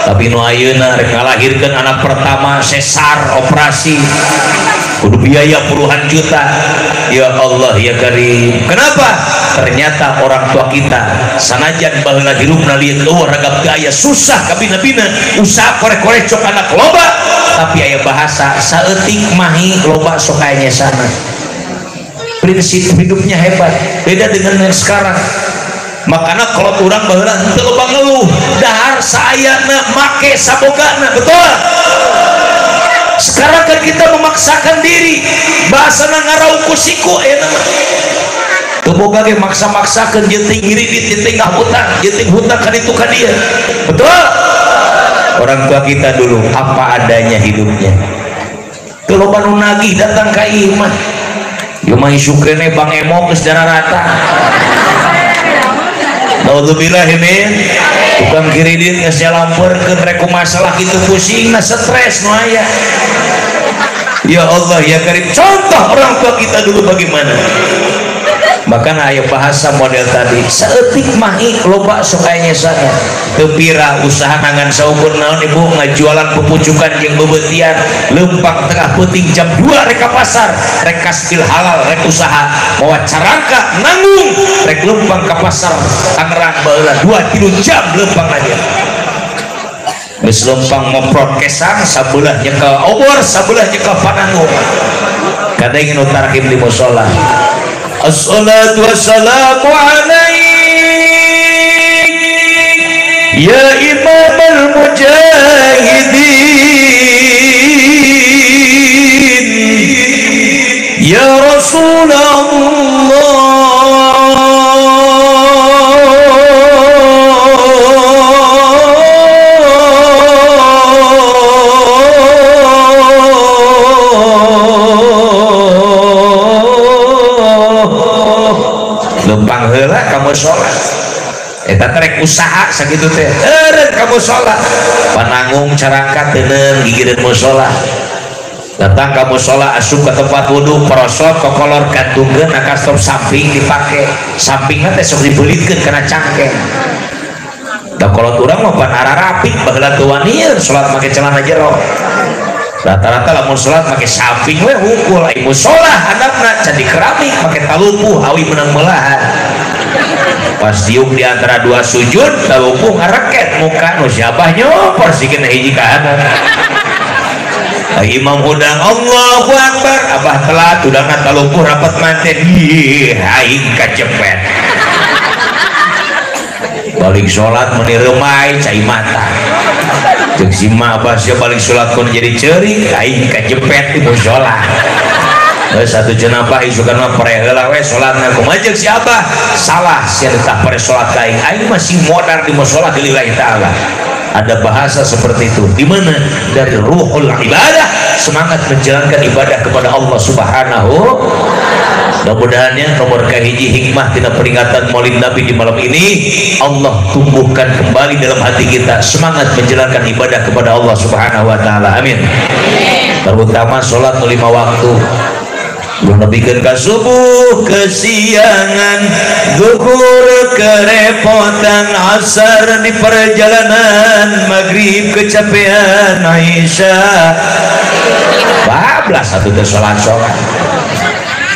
Tapi nu ayeuna rek ngalahirkeun anak pertama sesar operasi kudu biaya puluhan juta ya Allah ya Karim. Kenapa? Ternyata orang tua kita sanajan baheula hirupna lieu eueuh ragam gaya susah kabina-bina usaha korek-korek cok anak loba tapi aya bahasa saeutik mahi loba sok aya nyesana. Prinsip hidupnya hebat beda dengan yang sekarang. Makanya kalau orang baheula teu loba ngeluh dahar saayana make sabogana betul. Sekarang kan kita memaksakan diri bahasana ngarau kusiku enak teu boga ge maksa-maksakeun jeuting ngiridit jeuting ngahutang jeuting hutang ka ditu ka dieu betul. Orang tua kita dulu apa adanya hidupnya teu loba nu nagih datang ka ieu mah ieu mah isu kene Bang Emo geus dara rata. Naudzubillah min tukang kiridin geus jalampeurkeun rek masalah kitu pusing na stres nu aya. Ya Allah ya Karim contoh orang tua kita dulu bagaimana. Bahkan aya bahasa model tadi saeutik mahi loba sok aya nyesana teu pira usaha ngangan saukur naon ibu ngajualan pupucukan jeung bebeutian leumpang tengah peuting jam 2 rek ka pasar rek kasbil halal rek usaha mawa carangka nanggung rek leumpang ka pasar Tangerang baheula 2-3 jam leumpang na dia geus leumpang ngoprot kesang sabelah nyekel obor sabelah nyekel pananggung kada ingin utarkim di mushola. Assalatu wassalamu alaik ya imam al-mujahidin ya Rasulullah lempang heula kamu sholat eta rek usaha sakitu teh eureun kamu sholat pananggung carangka teuneung gigireun mushola datang kamu sholat asup ke tempat wudhu prosot kokolor gantungkeun na stop samping dipake sampingna teh sok dibeulitkeun kana cangkeng da kolot urang mah pan ararapik baheula teu wanieur sholat make celana jero rata-rata lamun sholat pakai samping we hukul ai musholah hadapna can dikeramik pakai talupuh awi menang melahan pas diuk di antara 2 sujud talupuh ngareket muka nu siabah nyopor sikeun hiji ka hanan imam udang Allahu Akbar abah telat udangna talupuh rapat manten ih aing kacepet balik sholat meni remai cai mata jeung si ma abah sia balik sholat kun jadi ceurik aing kajepet di mushola satu jenabah isukan mah pare heula we sholatna kumaha jeung si abah salah sia teh pare sholat ka aing masih modar di mushola lillahi taala ada bahasa seperti itu, di mana dari ruhul ibadah, semangat menjalankan ibadah kepada Allah Subhanahu. Mudah-mudahannya nomor kahiji hikmah tina peringatan Maulid Nabi di malam ini, Allah tumbuhkan kembali dalam hati kita semangat menjalankan ibadah kepada Allah Subhanahu wa taala. Amin. Terutama salat 5 waktu. Belum lebihkan ke subuh kesiangan, zuhur kerepotan, asar di perjalanan, maghrib kecapean, Aisyah bablas satu ke sholat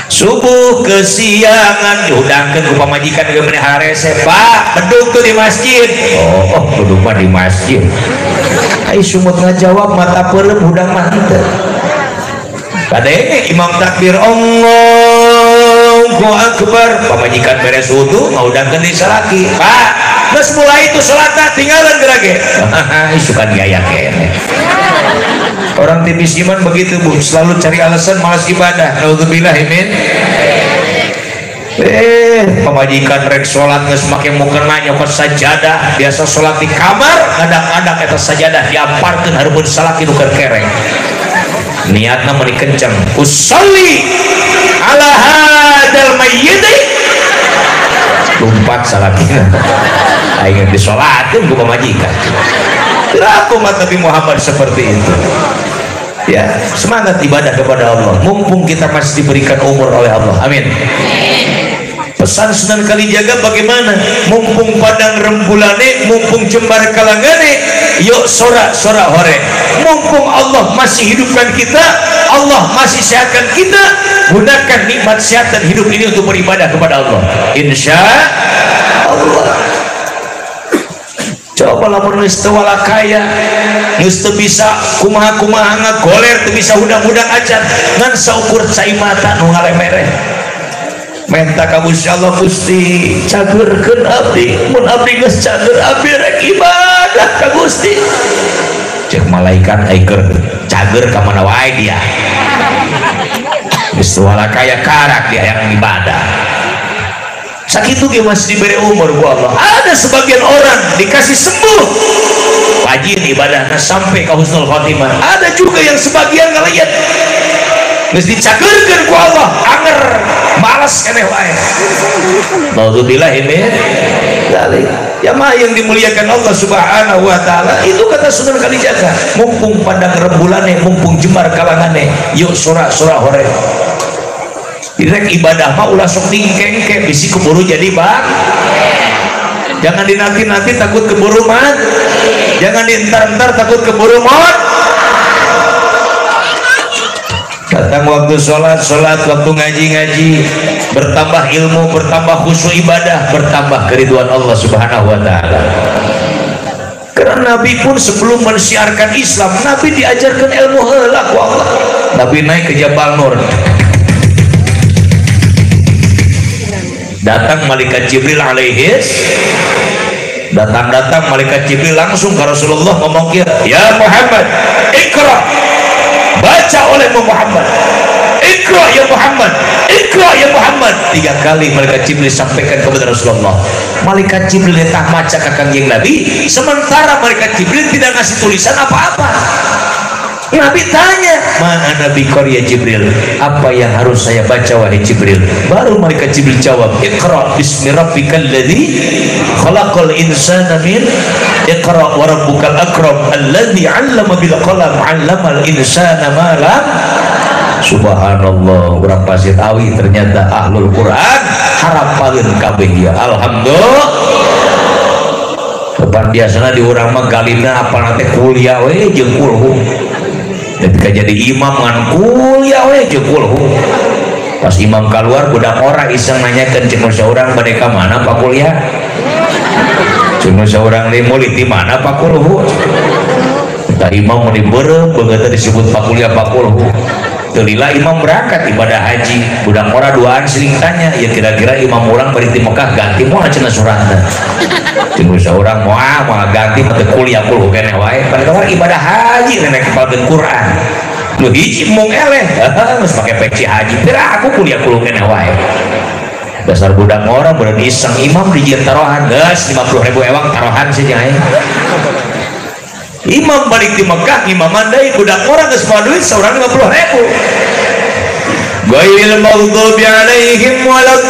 subuh kesiangan diundangkan ke pamajikan ke menehare Pak beduk tuh di masjid. Oh beduk mah di masjid. Ai sumut ngajawab mata pelem hudang mah henteu. Kadenge imam takbir Allahu akbar, pamajikan beres wudu ngaudangkeun di salaki. Pak, geus mulai itu salatna tinggalan gerage. Isukan gaya kene. Orang tipis iman begitu Bu, selalu cari alasan malas ibadah. Naudzubillah min. Pamajikan rek salat geus make mukena nyokot sajadah, biasa salat di kamar, kadang-kadang eta sajadah diamparkeun hareupeun salaki nu kerkereng. Niatna meuni kenceng, usolli ala hadal mayyit, lompat salakina aing disolatin ku pamajikan. Aku mata Nabi Muhammad seperti itu. Ya, semangat ibadah kepada Allah mumpung kita masih diberikan umur oleh Allah. Amin. Pesan Sunan Kalijaga bagaimana? Mumpung padang rembulane, mumpung jembar kalangane, yuk sorak-sorak hore. Mumpung Allah masih hidupkan kita, Allah masih sehatkan kita, gunakan nikmat sehat dan hidup ini untuk beribadah kepada Allah. Insya Allah. Coba lapor geus teu wala kaya, geus teu bisa kumaha-kumaha ngagoler, teu bisa hudang-hudang acan, ngan saukur cai mata nu ngalemereh. Menta ka Gusti Allah Gusti cageurkeun abdi, mun abdi geus cager abdi rek ibadah ka Gusti. Cek malaikat keur cager ka mana wae dia. Geus wala kaya karak dia yang ibadah. Sakitu ge masih diberi umur ku Allah. Ada sebagian orang dikasih sembuh, rajin ibadahna sampai ka husnul khotimah. Ada juga yang sebagian ngaliat geus dicageurkeun ku Allah, anger, malas keneh wae. Naudzubillah min dzalik. Ya mah yang dimuliakan Allah Subhanahu wa taala, itu kata Sunan Kalijaga, mumpung pandang rembulannya, mumpung jembar kalangane, yuk sorak-sorak hore. Direk ibadah mah ulah sok dingkengke, bisi keburu jadi bang. Jangan dinanti-nanti takut keburu mat. Jangan dientar-entar takut keburu maut. Datang waktu sholat, waktu ngaji, bertambah ilmu, bertambah khusyuk ibadah, bertambah keriduan Allah Subhanahu wa taala. Karena Nabi pun sebelum mensiarkan Islam, Nabi diajarkan ilmu heula ku Allah. Nabi naik ke Jabal Nur. Datang malaikat Jibril datang malaikat Jibril langsung ke Rasulullah ngomong, ya Muhammad, ikra, baca oleh Muhammad, ikra ya Muhammad, ikra ya Muhammad. 3 kali malaikat Jibril sampaikan kepada Rasulullah. Malaikat Jibril tak maca ke kanjeng Nabi, sementara malaikat Jibril tidak ngasih tulisan apa-apa. Nabi tanya, mana Nabi Korya Jibril, apa yang harus saya baca wahai Jibril? Baru malaikat Jibril jawab, Iqra bismi rabbikal ladzi khalaqal insana min Iqra wa rabbukal akram alladzi 'allama bil qalam 'allamal insana ma lam. Subhanallah, urang Pasir Awi ternyata ahlul Quran harapalin kabeh dia. Alhamdulillah. Depan biasanya di urang mah galina apa nanti kuliah we jeung kulhum. Ketika jadi imam ngan kuliah we jeung kulhum. Pas imam keluar budak ora iseng nanyakeun jeung saurang bade ka mana Pak kuliah. Jeung saurang li murid di mana Pak kulhum. Tah imam mun dibeureum beungeut disebut Pak kuliah Pak kulhum. Telila imam berangkat ibadah haji, budak ora duaan siling tanya, ya kira-kira imam orang bari ti Mekah ganti moal cenah suratna. Jeung saurang moal ganti mah teu kuliah kulhu keneh wae. Padahal ibadah haji nenek kepalkeun Quran. Lu hiji mung eleh, geus make peci haji. Tira aku kuliah kulhu keneh wae. Dasar budak orang bener iseng imam dijieun tarohan, geus 50.000 ewang tarohan saja aing. Imam balik di Mekah, imam mandai budak orang geus poe duit seorang 50.000. Ghairil maghdubi alaihim waladdallin.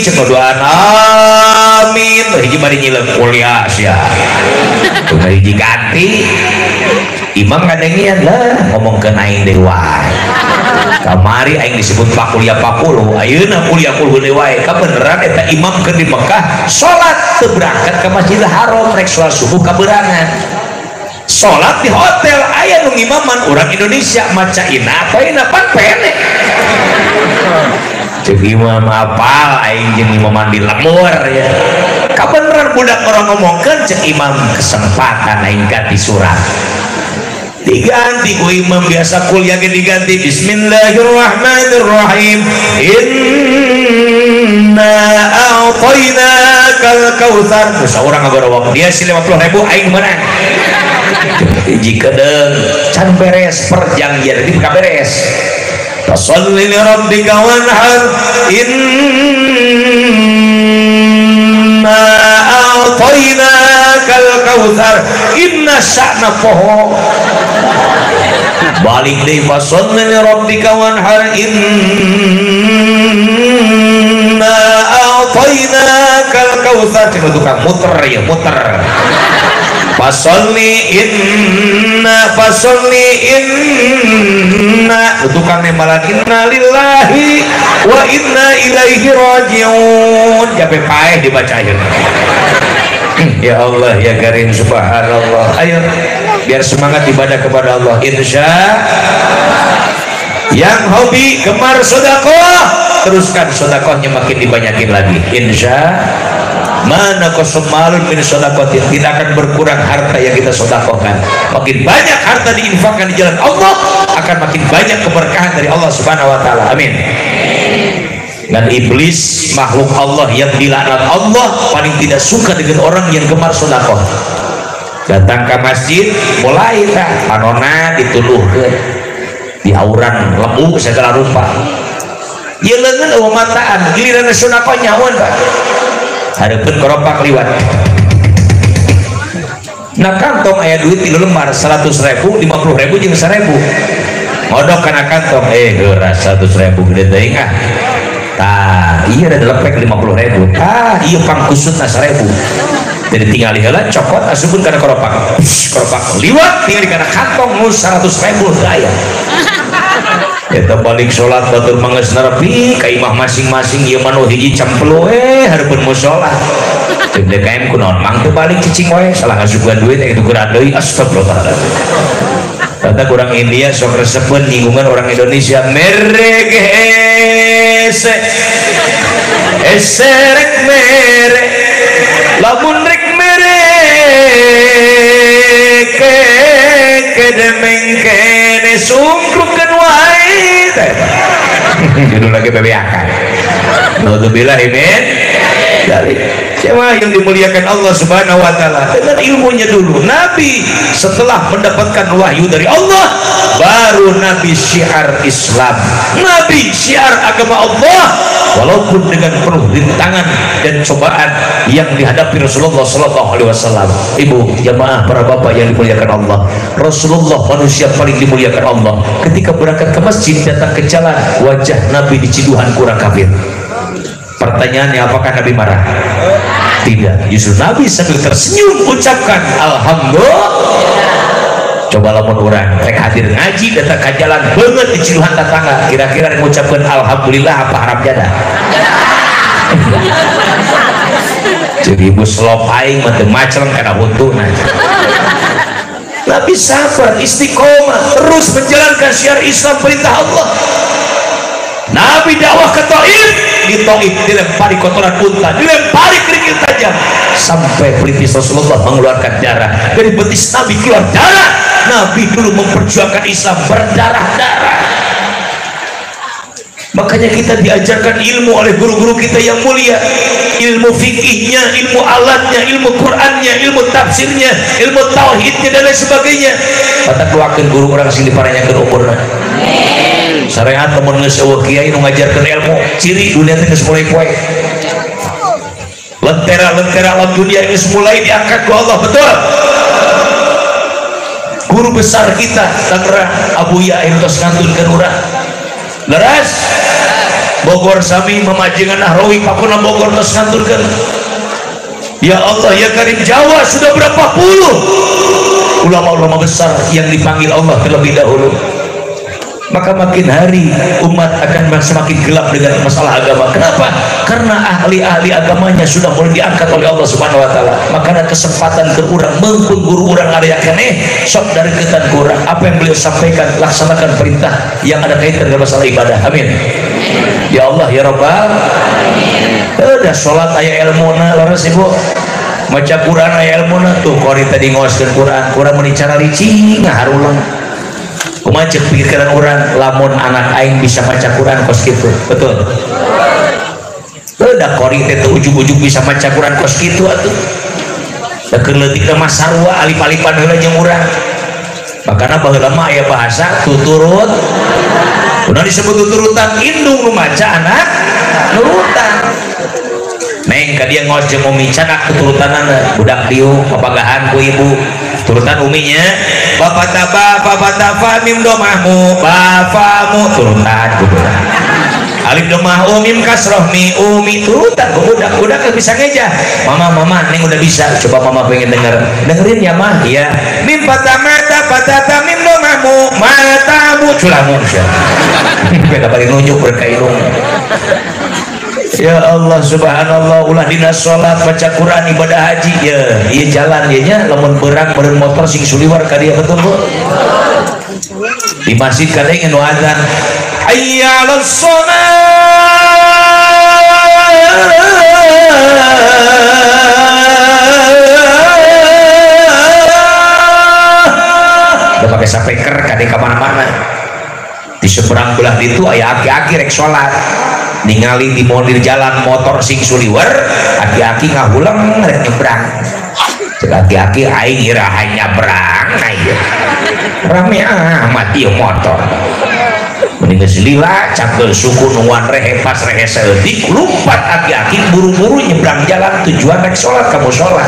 Cenah doaan amin. Hiji bari nyileung kuliah sia. Teu hiji ganti. Imam ngadengian lah ngomongkeun aing deui wae. Kamari aing disebut pak kuliah 40, ayeuna kuliah 10 deui wae. Kabeneran eta imam keur di Mekah salat teu berangkat ke Masjidil Haram rek salat subuh kaberangan. Salat di hotel aya nu imaman urang Indonesia maca ina apa ina pan pene. Cek imam apal aing jeung imaman di lemur ya. Kabeneran budak orang ngomongkeun cek imam kesempatan aing ganti surat. Diganti ku imam biasa kuliah diganti bismillahirrahmanirrahim inna a'tainakal kautsar. Seorang ngabarawak dia si 50.000 aing menang. Jika deung can beres perjanjian di beres. Fasholli li rabbika wanhar inna a'tainakal kautsar inna sya'na poho. Balik deui fasholli li rabbika wanhar inna a'tainakal kautsar. Cuma tukang muter ya muter. Fasholli inna tukang nemalan inna lillahi wa inna ilaihi rajiun. Jabe paeh dibacain. Ya Allah ya Karim subhanallah. Ayo biar semangat ibadah kepada Allah. Insya yang hobi gemar sedekah teruskan sedekahnya makin dibanyakin lagi. Insya mana kosomalun min sedekatin, tidak akan berkurang harta yang kita sedekahkan. Makin banyak harta diinfakkan di jalan Allah akan makin banyak keberkahan dari Allah Subhanahu wa taala. Amin. Dan iblis makhluk Allah yang dilaknat Allah paling tidak suka dengan orang yang gemar sedekah. Datang ke masjid mulai tah panona dituluhkeun di auran lembu segala rupa. Ieu leungeun eueuh mataan giliran sedekah nyawan Pak. Hareupeun koropak liwat. Nah kantong aya duit 3 lembar 100.000, 50.000 jeung 1.000. Ngodok kana kantong heuras 100.000 gede teuing ah. Tah ieu ada lepek 50.000. Ieu pangkusutna 1.000. Jadi tinggal heula cokot asupun kana koropak. Koropak liwat tinggal kana kantong nu 100.000 aya. Eta balik sholat batur manggeus nepi ka imah masing-masing ieu mah nu hiji cempelu hareupeun mushola. Ceuk DKM kunaon mang teu balik cicing wae salah ngasukeun duit eta tukeran deui astagfirullahaladzim. Kata kurang India sok resepeun nyinggungan orang Indonesia merek eserek mere lamun rek mere kedemeng kene sungkrupkeun wae judul lagi bebeakan. Naudzubillah min dzalik. Siapa yang dimuliakan Allah Subhanahu wa taala dengan ilmunya dulu. Nabi setelah mendapatkan wahyu dari Allah baru Nabi syiar Islam, Nabi syiar agama Allah, walaupun dengan penuh rintangan dan cobaan yang dihadapi Rasulullah SAW. Ibu jamaah para bapak yang dimuliakan Allah, Rasulullah manusia paling dimuliakan Allah. Ketika berangkat ke masjid datang ke jalan wajah Nabi diciduhan kurang kafir. Pertanyaannya apakah Nabi marah? Tidak, justru Nabi sambil tersenyum ucapkan alhamdulillah. Coba lamun orang rek hadir ngaji datang ke jalan banget diciduhan tetangga, kira-kira mengucapkan alhamdulillah apa harap jada? Jadi ibu selop aing mah macam kana huntuna. Nabi sabar istiqomah terus menjalankan syiar Islam perintah Allah. Nabi dakwah ke Taif, di Taif dilempari kotoran unta, dilempari kerikil tajam sampai pelipis Rasulullah mengeluarkan darah dari betis Nabi keluar darah. Nabi dulu memperjuangkan Islam berdarah-darah. Makanya kita diajarkan ilmu oleh guru-guru kita yang mulia, ilmu fikihnya, ilmu alatnya, ilmu Qurannya, ilmu tafsirnya, ilmu tauhidnya dan lain sebagainya. Kata keluarkan guru orang sini paranyakeun umurna. Syariat temen geus eueuh kiai nu ngajarkeun ilmu, ciri dunia teh geus mulai poe. lentera-lentera alam dunia ini mulai diangkat ke Allah. Betul. Guru besar kita Tangerang Abu Yaim tos ngantunkeun urang leres Bogor sami memajengan Nahrawi Pakuna Bogor tos ngantunkeun. Ya Allah ya Karim, Jawa sudah berapa puluh ulama-ulama besar yang dipanggil Allah terlebih dahulu. Maka makin hari umat akan semakin gelap dengan masalah agama. Kenapa? Karena ahli-ahli agamanya sudah mulai diangkat oleh Allah Subhanahu wa taala. Maka ada kesempatan ke urang mengpun guru urang ngariakeun sok dari ketan kurang apa yang beliau sampaikan, laksanakan perintah yang ada kaitan dengan masalah ibadah. Amin. Ya Allah ya Rabbal alamin. Udah salat aya ilmuna leres Ibu. Maca Quran aya ilmuna tuh kori tadi ngoskeun Quran, kurang meuni cara licing ngaharulang. Kumaha cek pikiran orang lamun anak aing bisa baca Quran kos gitu. Betul. Udah kori teh ujug-ujug bisa baca Quran kos gitu atuh. Da keuleutik mah sarua alip-alipan heula jeung urang. Makana baheula mah aya bahasa tuturut. Udah disebut tuturutan indung nu maca anak nurutan. Neng ka dia ngos jeung umi canak tuturutanana budak diu papagahan ku ibu. Turutan uminya bapak taba mim domahmu bapamu turutan kubudak alif domah umim kasroh mi umi turutan kubudak bisa ngeja mama neng udah bisa coba mama pengen dengerin ya mah ya mim patata mim domahmu matamu culamun beda balik nunjuk berkailung. Ya Allah subhanallah ulah dina sholat baca Quran ibadah haji ya iya jalan ya nya lamun berang beren motor sing suliwar ka dia. Betul Bu di masjid kada ingin wazan hayya 'alas shalah udah pakai speaker kada kemana-mana di seberang belah itu aya aki-aki rek sholat ningali di mobil jalan motor sing suliwer aki-aki ngahulang rek nyebrang aki-aki aing iraha nyabrang aja rame amat ieu motor mending geus lila cangkeul suku nuan rehe pas rehe seeutik lumpat aki-aki buru-buru nyebrang jalan tujuan rek salat ka mushola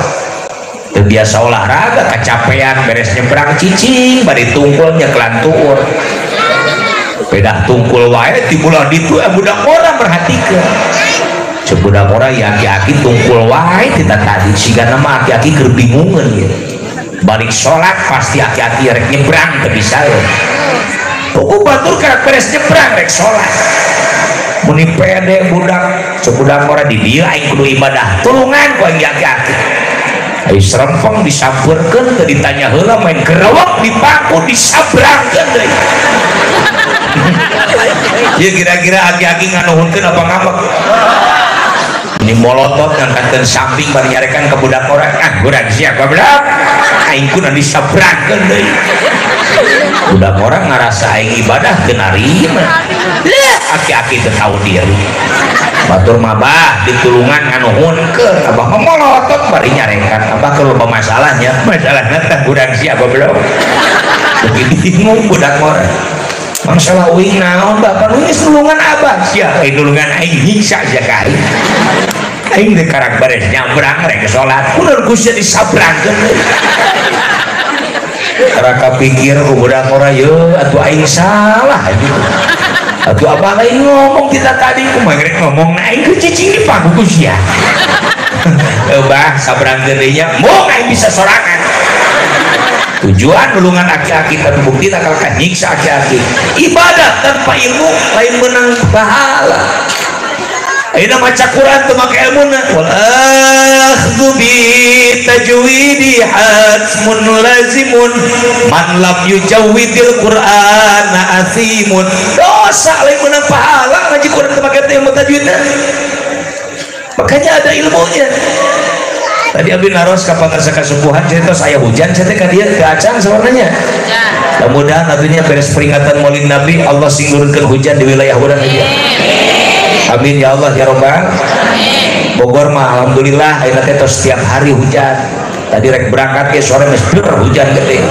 teu biasa olahraga kacapean beres nyebrang cicing bari tungkul nyekelan tuur beda tungkul wae di bulan itu budak orang perhatikan sebudak orang yang aki-aki tungkul wae tidak tadi sehingga nama aki-aki kerbingungan gitu balik sholat pasti aki-aki rek nyebrang tapi bisa ya pokok batur karak beres nyebrang rek sholat muni pede budak sebudak orang di dia aing kudu ibadah tulungan ku aki-aki ayo serempeng disampurkeun teu ditanya heula main kerawak dipaku disabrangkeun deui. Ya kira-kira aki-aki nganuhunkeun apa ngambek ini molotot ngangkatkeun samping bari nyarekan ke budak orang budak siap goblok aing kudu disabrangkeun deui budak orang ngarasa aing ibadah teu narima aki-aki teu tahu diri batur mabah ditulungan nganuhunkeun abah molotot bari nyarekan abah kalau masalahnya teh budak siap goblok begitu bingung budak orang masalah uing naon bapak uing sulungan abah siapa dulungan aing hingsa aja kai aing teh karak beres nyabrang rek salat kudu kusya disabrangkeun raka pikir ku budak ora yeuh atuh aing salah gitu atuh apa lain ngomong kita tadi kumaha rek ngomong aing ku cicing di pangku kusya bah sabrangkeun deui nya moal aing bisa sorangan tujuan nulungan aki-aki terbukti tak akan nyiksa aki-aki ibadah tanpa ilmu lain menang pahala ayeuna maca Quran teu make ilmuna wal akhdhu bi tajwidi hasmun lazimun man lam yujawwidil qur'ana asimun dosa lain menang pahala ngaji Quran teu make ilmu tajwidna makanya ada ilmunya. Tadi abdi naros ka pangarsa kasupuhan cerita saya hujan saya teh ka dieu ke acan sebenarnya. Mudah-mudahan abdinya beres peringatan Maulid Nabi Allah sing nurunkeun hujan di wilayah urang aja. Amin ya Allah ya Rabbal. Bogor mah alhamdulillah ayeuna teh setiap hari hujan. Tadi rek berangkat ke sore geus hujan gede.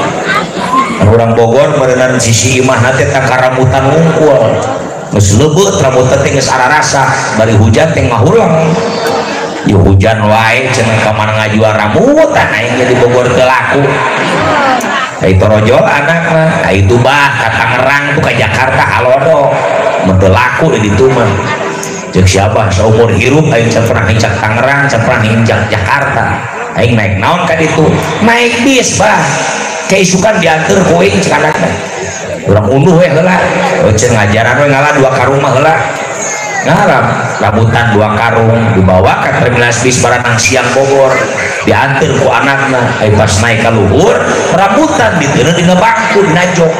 Kan urang Bogor meureunan sisi imah teh takaramutan ngungkul. Geus leubeut rambutan teh geus ararasa bari hujan teh ngahulang. ya hujan wae cenah ka mana ngajual rambutan aing di Bogor teu laku itu rojol anakna itu bah ka Tangerang tuh ka Jakarta halodo mun teu laku di ditu mah jeung siapa saumur hirup aing can pernah hincak Tangerang can pernah hincak Jakarta aing naik naon ka ditu naik bis bah keisukan diantar ku aing cek anakna urang unduh we heula ceun ngajaran we ngalah 2 karung mah heula ngarap rambutan 2 karung dibawa ke terminal bis Baranang Siang Bogor diantar ku anakna pas naik ka luhur rambutan diteureun dina bangku dina jok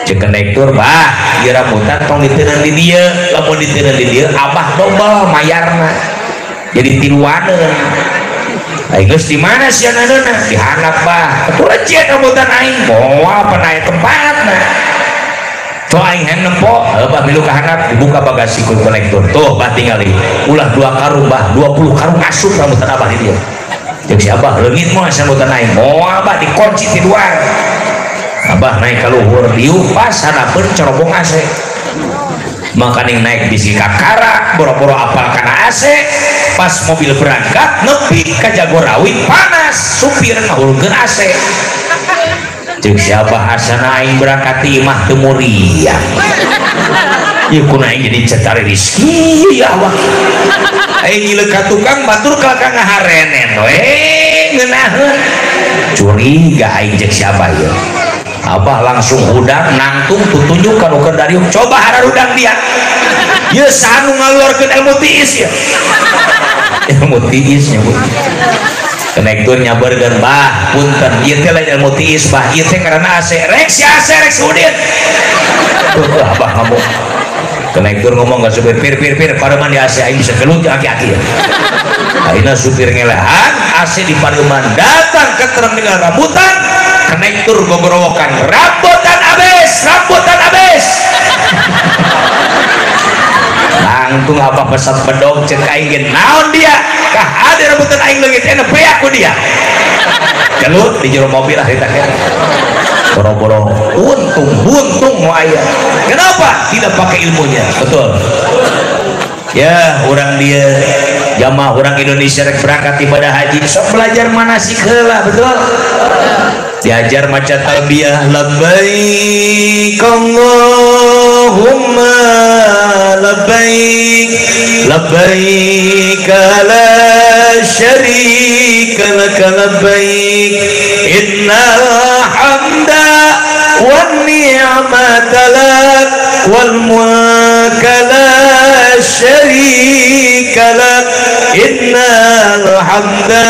cek kondektur bah ieu rambutan tong diteureun di dieu lamun diteureun di dieu abah dobel mayarna jadi tiluaneun aing geus di mana siananeuna dihandap bah atuh lecet rambutan aing moal panae tempatna so aing hen nempo bah milu kahandap dibuka bagasi ku konektor tuh bah tingali ulah 2 karung bah 20 karung asup rambutan abah di dieu jeung si abah leungit moal rambutan aing moal bah dikunci ti luar abah naik ka luhur diuk pas hanapeun cerobong AC makaning naik bisi kakara boro-boro apal kana AC pas mobil berangkat nepi ka Jagorawi panas supir ngahulkeun AC jeung siapa asana aing berangkat imah teu muria ieu kuna aing jadi cetar rezeki ya Allah aing ngileuk ka tukang batur ka ngaharenen we ngeunaheun curiga aing jeung siapa ieu abah langsung udang nangtung tutunjuk ka nukeun darium coba hararudang dia ieu sanu ngaluarkeun ilmu tiis ya ilmu tiis nyebut konektor nyaberkeun bah punten ieu teh lain ilmu tiis bah ieu teh karena AC rek si AC rek udin abah ngomong konektor ngomong ka supir pir pareman di AC aing bisa gelut aki-aki ya ayeuna supir ngelehan AC di pareman datang ke terminal rambutan konektor gogorowokan rambutan abis langsung apa pesat bedog cek aing naon dia kah ada rambutan aing leungit enak pe aku dia gelut di jero mobil lah eta kan boro-boro buntung mau aya kenapa tidak pakai ilmunya betul ya orang dia jamaah orang Indonesia rek berangkat ibadah haji sok belajar manasik heula betul diajar maca talbiyah labbaik Allahumma labbaik labbaik la syarika lak labbaik innal hamda wan ni'mata lak wal mulka la syarika lak innal hamda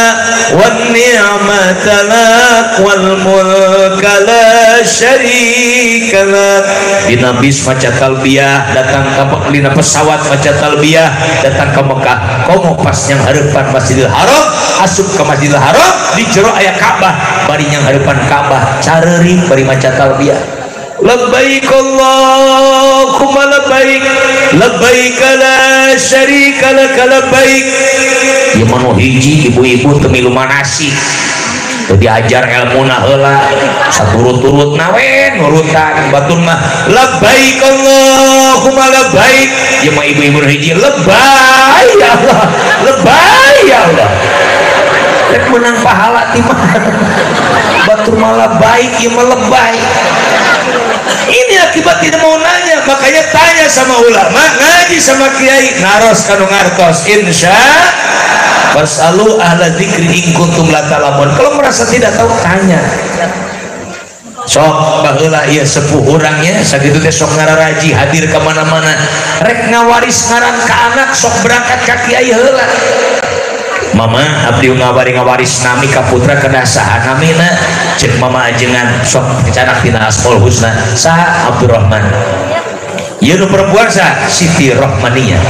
wan ni'mata lak wal mulka la syarika lak dina bis maca talbiyah datang ka dina pesawat maca talbiyah datang ke Mekah komo pas yang hareupan Masjidil Haram asup ke Masjidil Haram di jero aya Ka'bah bari yang hareupan Ka'bah careuring bari maca talbiyah labbaik Allahumma labbaik labbaik la syarika lak labbaik ieu mah hiji ibu-ibu teu milu manasik teu diajar ilmuna heula saturut-turut nawe nurutan batur mah labbaik Allahumma labbaik ieu mah ibu-ibu hiji lebay ya Allah lebay ya Allah rek menang pahala ti mah batur mah labbaik ieu mah lebay ini akibat tidak mau nanya makanya tanya sama ulama ngaji sama kiai naros kanu ngartos insya fasalu ahla dzikri in kuntum la ta'lamun kalau merasa tidak tahu tanya sok baheula ieu sepuh urangnya sakitu teh sok ngararaji hadir ka mana-mana rek ngawaris ngaran ka anak sok berangkat ka kiai heula mama abdi ngawaris nami ka putra kana saha namina cek mama ajengan sok kecanak tina asmaul husna saha Abdurrahman ieu nu perempuan saha Siti Rohmaniyah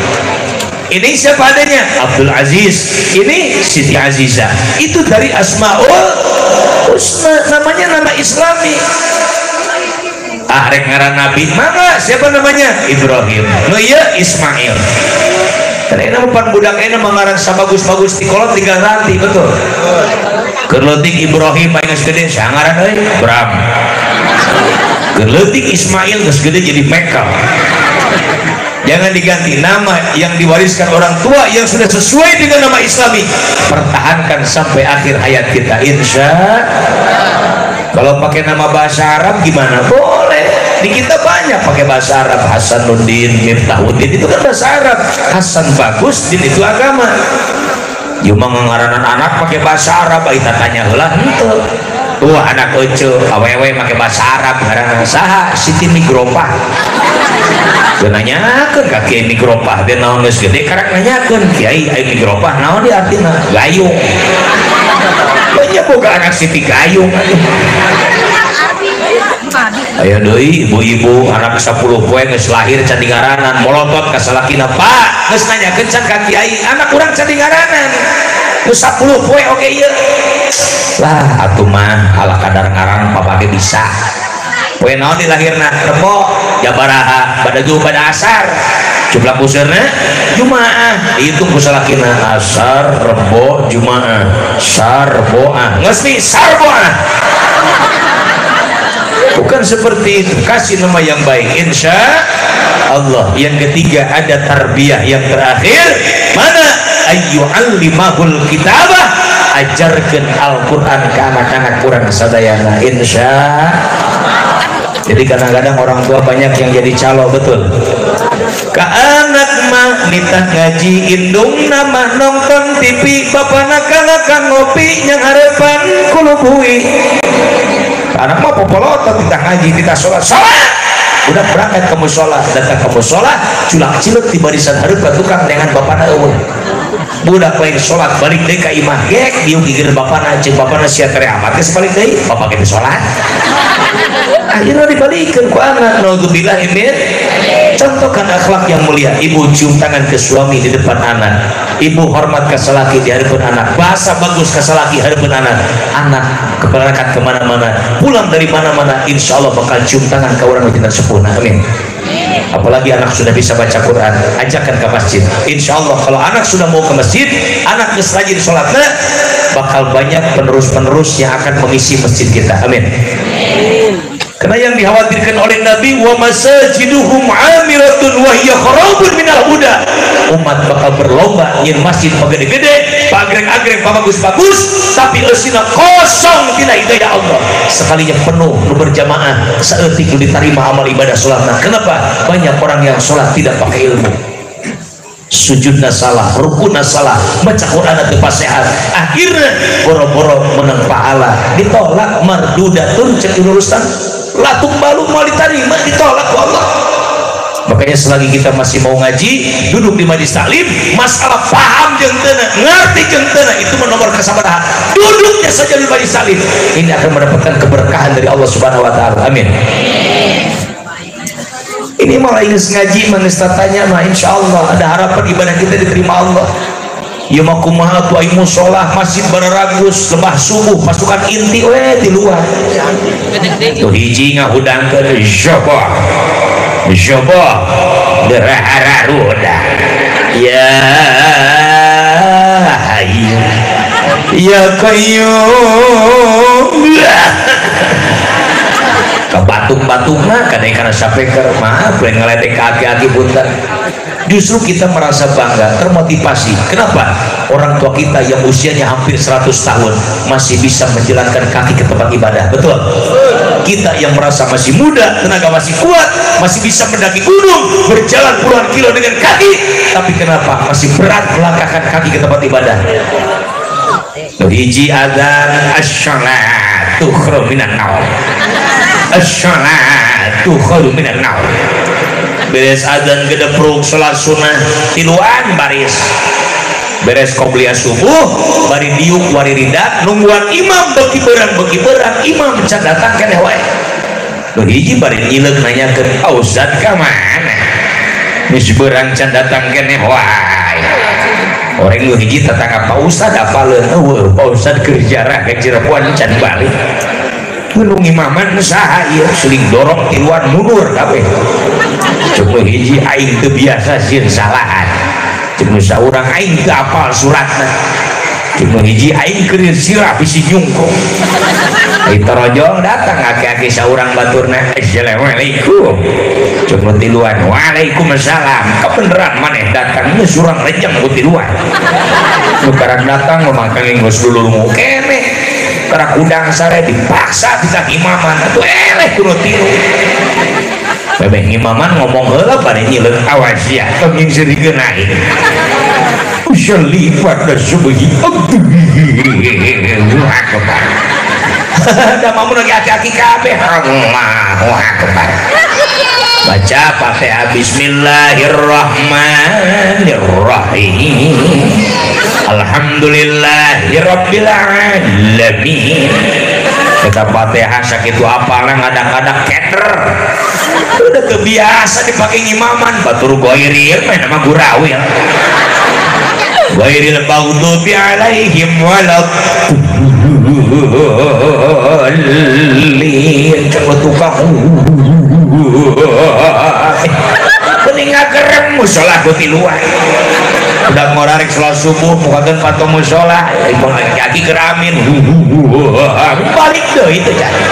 ini siapa adanya Abdul Aziz ini Siti Aziza itu dari asmaul husna namanya nama islami rek ngaran nabi mangga siapa namanya Ibrahim nu ieu Ismail karena pan budak ini mengarang bagus-bagus di kolot tinggal nanti betul kerletik Ibrahim paling gede sangaran Bram kerletik Ismail geus gede jadi Mekal Jangan diganti nama yang diwariskan orang tua yang sudah sesuai dengan nama Islami, pertahankan sampai akhir hayat kita, insya. Kalau pakai nama bahasa Arab gimana? Boleh. Di kita banyak pakai bahasa Arab. Hasanuddin, Miftahuddin itu kan bahasa Arab. Hasan bagus, din itu agama. Cuma ngaranan anak pakai bahasa Arab, kita tanya lah itu. Anak kecil awewe pakai bahasa Arab ngaranna saha? Siti Migropah. Dia nanyakeun ka Kiai Migropah, dia naon geus gede karek nanyakeun, Kiai aya Migropah naon di artina? Gayung. Banyak boga anak Siti Gayung. Ayo deui ibu-ibu anak 10 poe geus lahir can ngaranan molotot ka salakina, Pak geus nanyakeun can ka Kiai anak urang can ngaranan geus 10 poe oge ieu lah atuh mah ala kadar ngaran papake bisa poe naon di lahirna Rebo jabaraha pada zuhur pada asar jumlah puseurna Jumaah itu ku salakina asar Rebo Jumaah sarboah geus nih sarboah. Bukan seperti itu, kasih nama yang baik insya Allah. Yang ketiga ada tarbiyah yang terakhir mana ayyu'allimahul kitabah, ajarkan Al-Quran ke anak-anak kurang sadayana insya. Jadi kadang-kadang orang tua banyak yang jadi calo, betul ke anak mah nitah ngaji indung nama nonton TV bapana kang ngopi yang harapan kulubui anak mah popolotot kita ngaji kita sholat udah berangkat ke musola datang ke musola culak cilek di barisan hareup tukang dengan bapana eueuh budak lain sholat balik deui ka imah gek dieu gigir bapana cek bapana sia tere amat geus balik deui bapak kita sholat akhirnya dibalikkan ku anak naudzubillah min. Contohkan akhlak yang mulia. Ibu cium tangan ke suami di depan anak, ibu hormat ke salaki di hadapan anak, bahasa bagus ke salaki hadapan anak, anak keberangkat kemana-mana pulang dari mana-mana insya Allah bakal cium tangan ke orang yang sempurna. Amin. Apalagi anak sudah bisa baca Quran, ajakkan ke masjid. Insya Allah kalau anak sudah mau ke masjid, anak rajin sholatnya, bakal banyak penerus-penerus yang akan mengisi masjid kita. Amin. Karena yang dikhawatirkan oleh Nabi wa masajiduhum amiratun wa hiya kharabun minal huda, umat bakal berlomba nyin masjid pagede-gede pagreng-agreng bagus-bagus tapi eusina kosong tina hidayah Allah. Sekalinya penuh nu berjamaah saeutik nu diterima amal ibadah salatna. Kenapa? Banyak orang yang salat tidak pakai ilmu, sujudna salah, rukunna salah, baca Quran teu pasehat, akhirnya boro-boro menang pahala ditolak mardudatun cek urusan latung balu mau diterima ditolak ku Allah. Makanya selagi kita masih mau ngaji duduk di majelis taklim, masalah paham jeung teu ngerti jeung teu itu nomor kesabaraha, duduknya saja di majelis taklim ini akan mendapatkan keberkahan dari Allah Subhanahu wa taala. Amin. Ini malah ingin ngaji mengestatanya mah insya Allah ada harapan ibadah kita diterima Allah. Ya mah kumaha tuh aing musola masjid bararagus lembah subuh pasukan inti we di luar tuh hiji ngahudangkeun joboh derahararuda ya hayyu ya qayyum ke batuk-batuk mah kadang karena sapeker maaf lain ngaletek kaki-kaki punten. Justru kita merasa bangga, termotivasi. Kenapa? Orang tua kita yang usianya hampir 100 tahun masih bisa menjalankan kaki ke tempat ibadah. Betul? Kita yang merasa masih muda, tenaga masih kuat, masih bisa mendaki gunung, berjalan puluhan kilo dengan kaki, tapi kenapa masih berat melangkahkan kaki ke tempat ibadah? Hiji adzan as-shalatu khairum minan naum. As-shalatu khairum minan naum. Beres adzan gedepruk salat sunnah tiluan baris beres qobliyah subuh bari diuk wari ridak nungguan imam beki berang imam can datang keneh wae nu hiji bari nyileuk nanyakeun Ustaz ka mana geus berang can datang keneh wae orang nu hiji tatangga Pak Ustaz apaleun eueuh Pak Ustaz keur jarah ke Cirebon can balik gunung imaman saha ieu seling dorong tiluan mundur kabeh coba hiji aing teu biasa sieun salahan cuma saurang aing teu apal suratna cuma hiji aing keur sirah bisi nyungkung itu rojong datang aki-aki saurang baturna assalamualaikum cuma tiluan waalaikumsalam kebeneran maneh datangnya surang rejang tiluan sekarang datang memakai ngos dulu mau kene karena kudang sare dipaksa kita imaman atau kuno tilu bebek imaman ngomong heula bari nyileun awas ya kenging sirikeun aing usyalipat da subhi Allahu akbar da mamun lagi aki-aki kabeh Allahu akbar baca Fatihah bismillahirrahmanirrahim alhamdulillahirabbil alamin kita Fatihah sakitu apalan kadang-kadang keter udah kebiasa dipakai imaman batur goiril main nama gurawil goiril baghdubi alaihim waladdallin coba tukang mending ngagerem musola kutiluan udah ngorarek sholat subuh mukakan patung musola ibang laki keramin balik deh itu jadi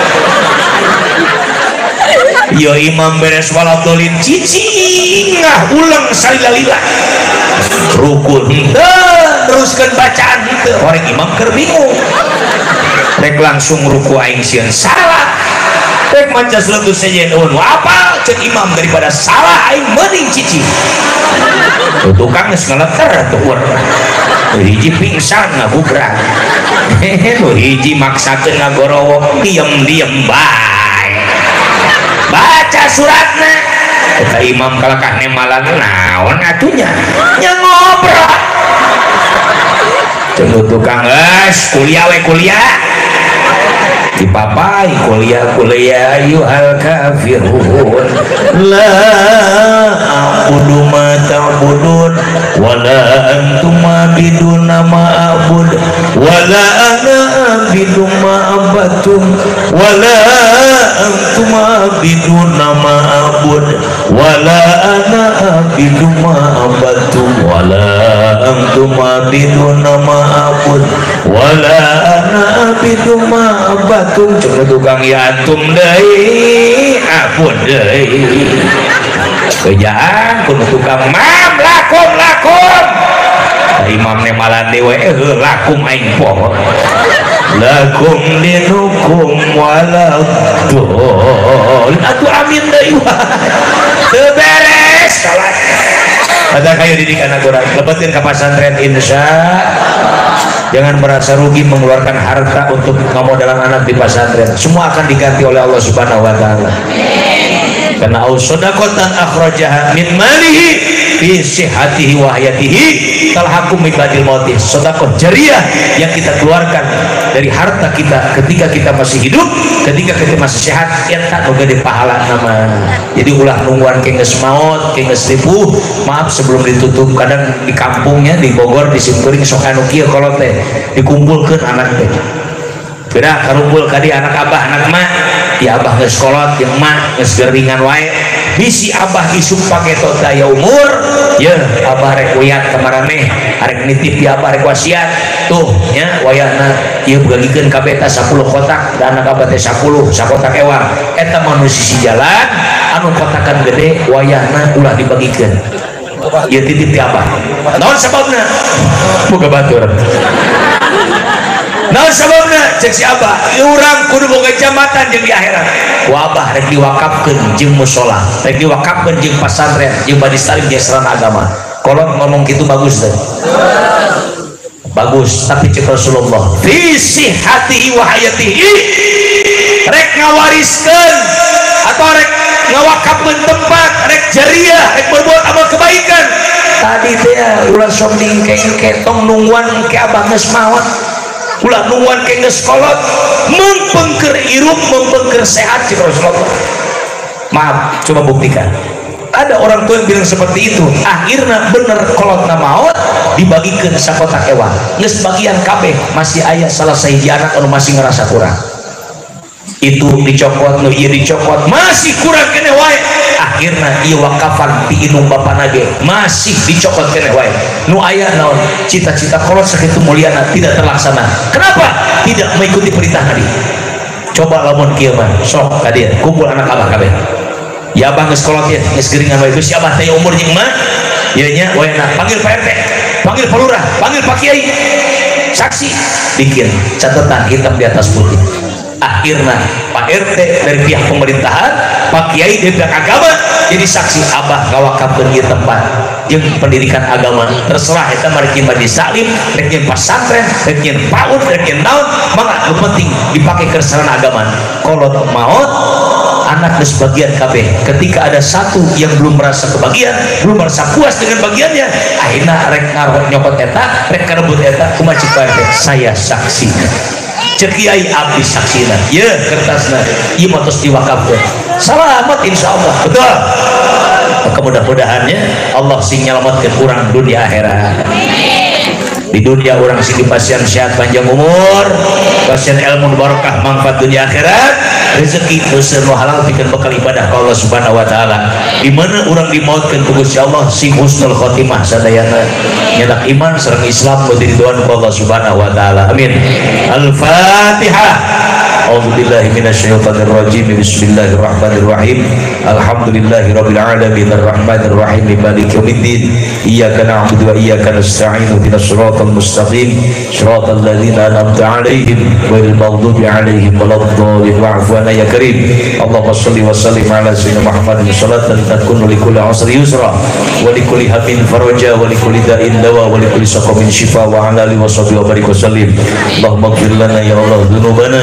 yo imam beres waladolin cicing ulang salilalilah rukun teruskan bacaan itu orang imam kerbingung rek langsung ruku aing sieun salah rek maca seletus sejeun apa cek imam daripada salah aing mending cicing tukang geus ngeleter tuh hiji pingsan ngabugrak hiji maksakeun ngagorowo diem bae baca suratna eta imam kalakah nemalan naon atunya nya ngobrol cenah tukang geus kuliah we kuliah dipapai kuliah ayyuhal kafirun la a'budu ma ta'budun wala antum abiduna ma a'bud wala ana abidu ma abatum wala antum abiduna ma a'bud wala ana abidu ma abatum wala antum abiduna ma a'bud wala ana abidu ma abatum cuma tukang yatum deui apun deui kerjaan kudu tukang mam lakum imam nemalan dewe lakum aing poho lakum dinukum waladul atuh amin deui teu beres salat ada kayak didik anak orang lepetin ke pesantren insya jangan merasa rugi mengeluarkan harta untuk pemodalan anak di pesantren semua akan diganti oleh Allah Subhanahu wa taala karena ausodaqatan akhrajaha min malihi fi sihhatihi wa hayatihi talhakum ibadil mauti sedekah jariah yang kita keluarkan dari harta kita ketika kita masih hidup ketika kita masih sehat eta nu gede pahala nama jadi ulah nungguan ke geus maot ke geus ripuh maaf sebelum ditutup kadang di kampungnya di Bogor di Simkuring sok anu kieu kolot teh dikumpulkeun anak teh gerak karumpul ka di anak abah anak emak ya abah geus kolot jeung emak geus geringan wae bisi abah isuk pake daya umur ya abah rek wayat kamaraneh arek nitip ya abah rek wasiat tuh nya wayahna ieu bagikeun ka beta 10 kotak dan anak abah teh 10 sakotak ewang eta manusia si jalan anu kotakan gede wayahna ulah dibagikeun ieu titip ti abah naon sababna boga batur nah sebabna cek si abah urang kudu boga jambatan jeung di akhirat ku abah rek diwakafkeun jeung musola rek diwakafkeun jeung pasantren jeung badi salim jeung sarana agama kolot ngomong gitu bagus deh bagus tapi cek Rasulullah fi sihhatihi wa hayatihi rek ngawariskeun atau rek ngawakafkeun tempat rek jariah rek berbuat amal kebaikan tadi teh ulah sok dingke tong nungguan ke abah geus maot ulah nungguan ke geus kolot mempengker irup mempengker sehat cik Rasulullah maaf coba buktikan ada orang tua yang bilang seperti itu akhirnya bener kolot na maot dibagikan sakotak ewang geus bagian kabeh masih aya salah sahiji anak anu masih ngerasa kurang itu dicokot nu ieu dicokot masih kurang kene wae akhirna ieu wakafan ti inung bapana ge masih dicokot kene wae nu aya naon cita-cita kolot sakitu mulyana tidak terlaksana kenapa tidak mengikuti perintah Nabi coba lamun kieu mah sok ka dieu kumpul anak abah kabeh ya abah geus kolot ya geus geuringan wae geus abah teh umur jeung mah ieu nya wayna panggil Pak RT panggil Pak Lurah panggil Pak Kiai saksi bikin catatan hitam di atas putih. Akhirnya Pak RT dari pihak pemerintahan, Pak Kiai dari pihak agama jadi saksi abah ngawakafkeun ieu tempat jeung pendidikan agama terserah eta mari di salim rek nyeun pasantren rek nyeun PAUD rek nyeun naon mangga nu penting dipake ke sarana agama kolot maot anak geus bagian kabeh ketika ada satu yang belum merasa kebagian belum merasa puas dengan bagiannya akhirnya rek ngaroh nyokot eta rek karebut eta kumaha cik Pak RT saya saksikan cek Kiai abdi saksina ye kertasna ieu mah tos diwakafkeun selamat insyaallah betul maka mudah-mudahannya Allah sing nyelamatkeun urang dunia akhirat di dunia orang sing dipasihan sehat panjang umur pasihan ilmu barokah manfaat dunia akhirat rezeki dosa nu halal pikeun bekal ibadah ka Allah Subhanahu wa taala di mana urang dimautkeun ku Gusti Allah sing husnul khotimah sadayana nyadak iman sareng Islam nu diridhoan ku Allah Subhanahu wa taala amin al-fatihah A'udzubillahi minasyaitonir rajim bismillahirrahmanirrahim alhamdulillahi rabbil alamin arrahmanir rahim maliki yaumiddin iyyaka na'budu wa iyyaka nasta'in ihdinas siratal mustaqim siratal ladzina an'amta 'alaihim ghairil maghdubi 'alaihim waladdallin wa'fu 'anna ya karim Allahumma shalli wa sallim 'ala sayyidina Muhammadin salatan takunu likulli 'usri yusra wa likulli hammin faraja wa likulli da'in dawa wa likulli saqamin shifa wa 'ala alihi wa sahbihi wa barik wa sallim Allahumma ighfir lana ya Allah dzunubana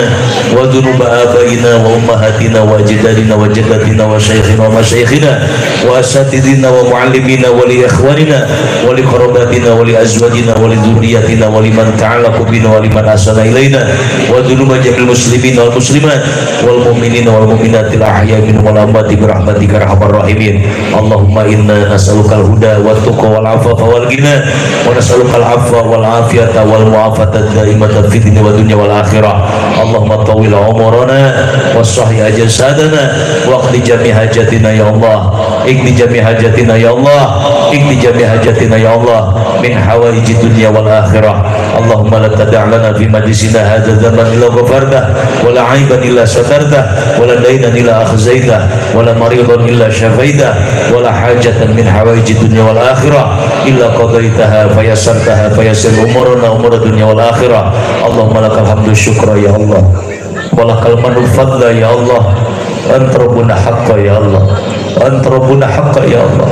wa dhunuba abaina wa ummahatina wa ajdadina wa jaddatina wa shaykhina wa masyayikhina wa asatidina wa muallimina wa li ikhwanina wa li qarabatina wa li azwajina wa li dhurriyyatina wa liman ta'allaqu bina wa liman asana ilaina wa dhunuba jamil muslimin wal muslimat wal mu'minina wal mu'minatil ahya'i minhum wal amwati bi rahmatika arhamar rahimin Allahumma inna nas'alukal huda wat tuqa wal afafa wal ghina wa nas'alukal afwa wal afiyata wal mu'afata daimata fid dunya wa dunya wal akhirah Allahumma tawil umurana wa sahih ajsadana wa qdi jami' hajatina ya Allah ikdi jami' hajatina ya Allah ikdi jami' hajatina ya Allah min hawaiji dunya wal akhirah Allahumma la tada' lana fi majlisina hadza dhanban illa ghafartah wa la 'aiban illa satartah wa la daynan illa akhzaitah wa la maridan illa shafaitah wa la hajatan min hawaiji dunya wal akhirah illa qadaitaha fayassartaha fayassir umurana umur dunya wal akhirah Allahumma lakal hamdu syukra ya Allah walakal manul fadla ya Allah anta rabbuna haqqa ya Allah anta rabbuna haqqa ya Allah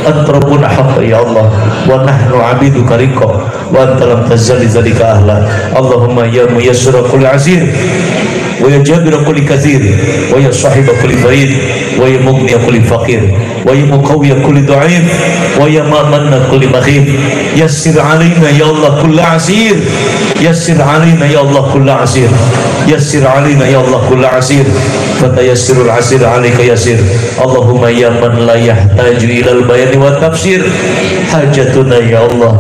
anta rabbuna haqqa ya Allah wa nahnu abiduka riqa wa anta lam tazal zalika ahla Allahumma ya muyassira kulli azir wa ya jabira kulli kathir wa ya sahiba kulli farid wa ya mughniya kulli faqir wa ya muqawwiya kulli dha'if wa ya manna kulli makhif yassir alaina ya Allah kulli asir yassir alaina ya Allah kulli asir yassir alaina ya Allah kulli asir fatayassirul asir alayka yassir Allahumma ya man la yahtaju ilal bayani wa tafsir hajatuna ya Allah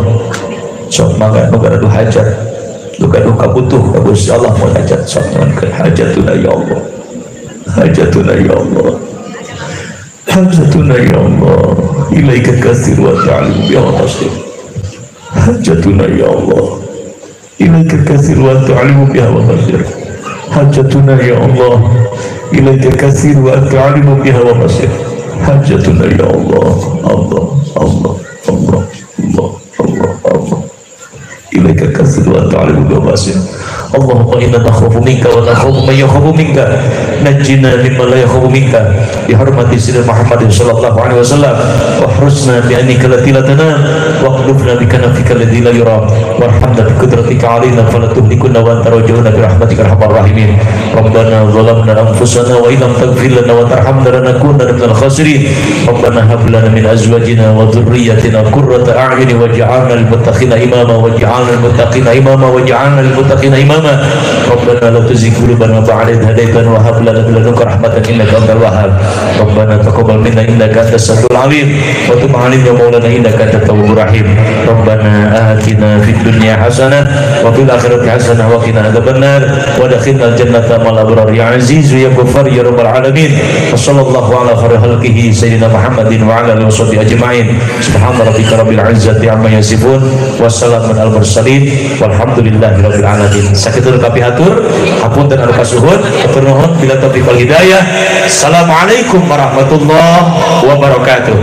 sok mangga nu garadu hajat duka-duka butuh Gusti Allah mau hajat sok ke hajatuna ya Allah hajatuna ya Allah hajatuna ya Allah ilaika katsir wa ta'alim ya tasir hajatuna ya Allah ilaika katsir wa ta'alim ya tasir hajatuna ya Allah ilaika katsir wa ta'alim biha wa tasir hajatuna ya Allah Allah Allah Allah Allah Allah Allah ilaika katsir wa ta'alim biha wa tasir Allahumma inna nakhafu minka wa nakhafu man yakhafu minka najjina mimman la yakhafu minka bi hurmati sayyidina Muhammadin sallallahu alaihi wasallam wa hrusna bi annika la tanam wa qulubna bi kanafika alladhi la yura warhamna bi qudratika alaina fala tuhlikuna wa anta rajuna bi rahmatika arhamar rahimin rabbana zalamna anfusana wa illam taghfir lana wa tarhamna lanakunanna minal khasirin rabbana hab lana min azwajina wa dhurriyyatina qurrata a'yun waj'alna lil muttaqina imama waj'alna lil muttaqina imama waj'alna lil muttaqina imama ربنا لا تزغ قلوبنا بعد إذ هديتنا وهب lana min ladunka rahmatan innaka antal wahhab. Rabbana taqabbal minna innaka antas samiul alim wa tub 'alaina ya maulana innaka antat tawwabur rahim. Rabbana atina fid dunya hasanah wa fil akhirati hasanah wa qina adzabannar wa adkhilnal jannata ma'al abrar ya aziz ya ghaffar ya rabbal alamin. Wassallallahu ala khairi khalqihi sayyidina Muhammadin wa ala alihi washabihi ajma'in. Subhana rabbika rabbil izzati amma yasifun wassalamun al mursalin walhamdulillahi rabbil alamin. Sakitur kapi hatur hapunten anu kasuhun atur nuhun bila taufiq wal hidayah. Assalamualaikum warahmatullahi wabarakatuh.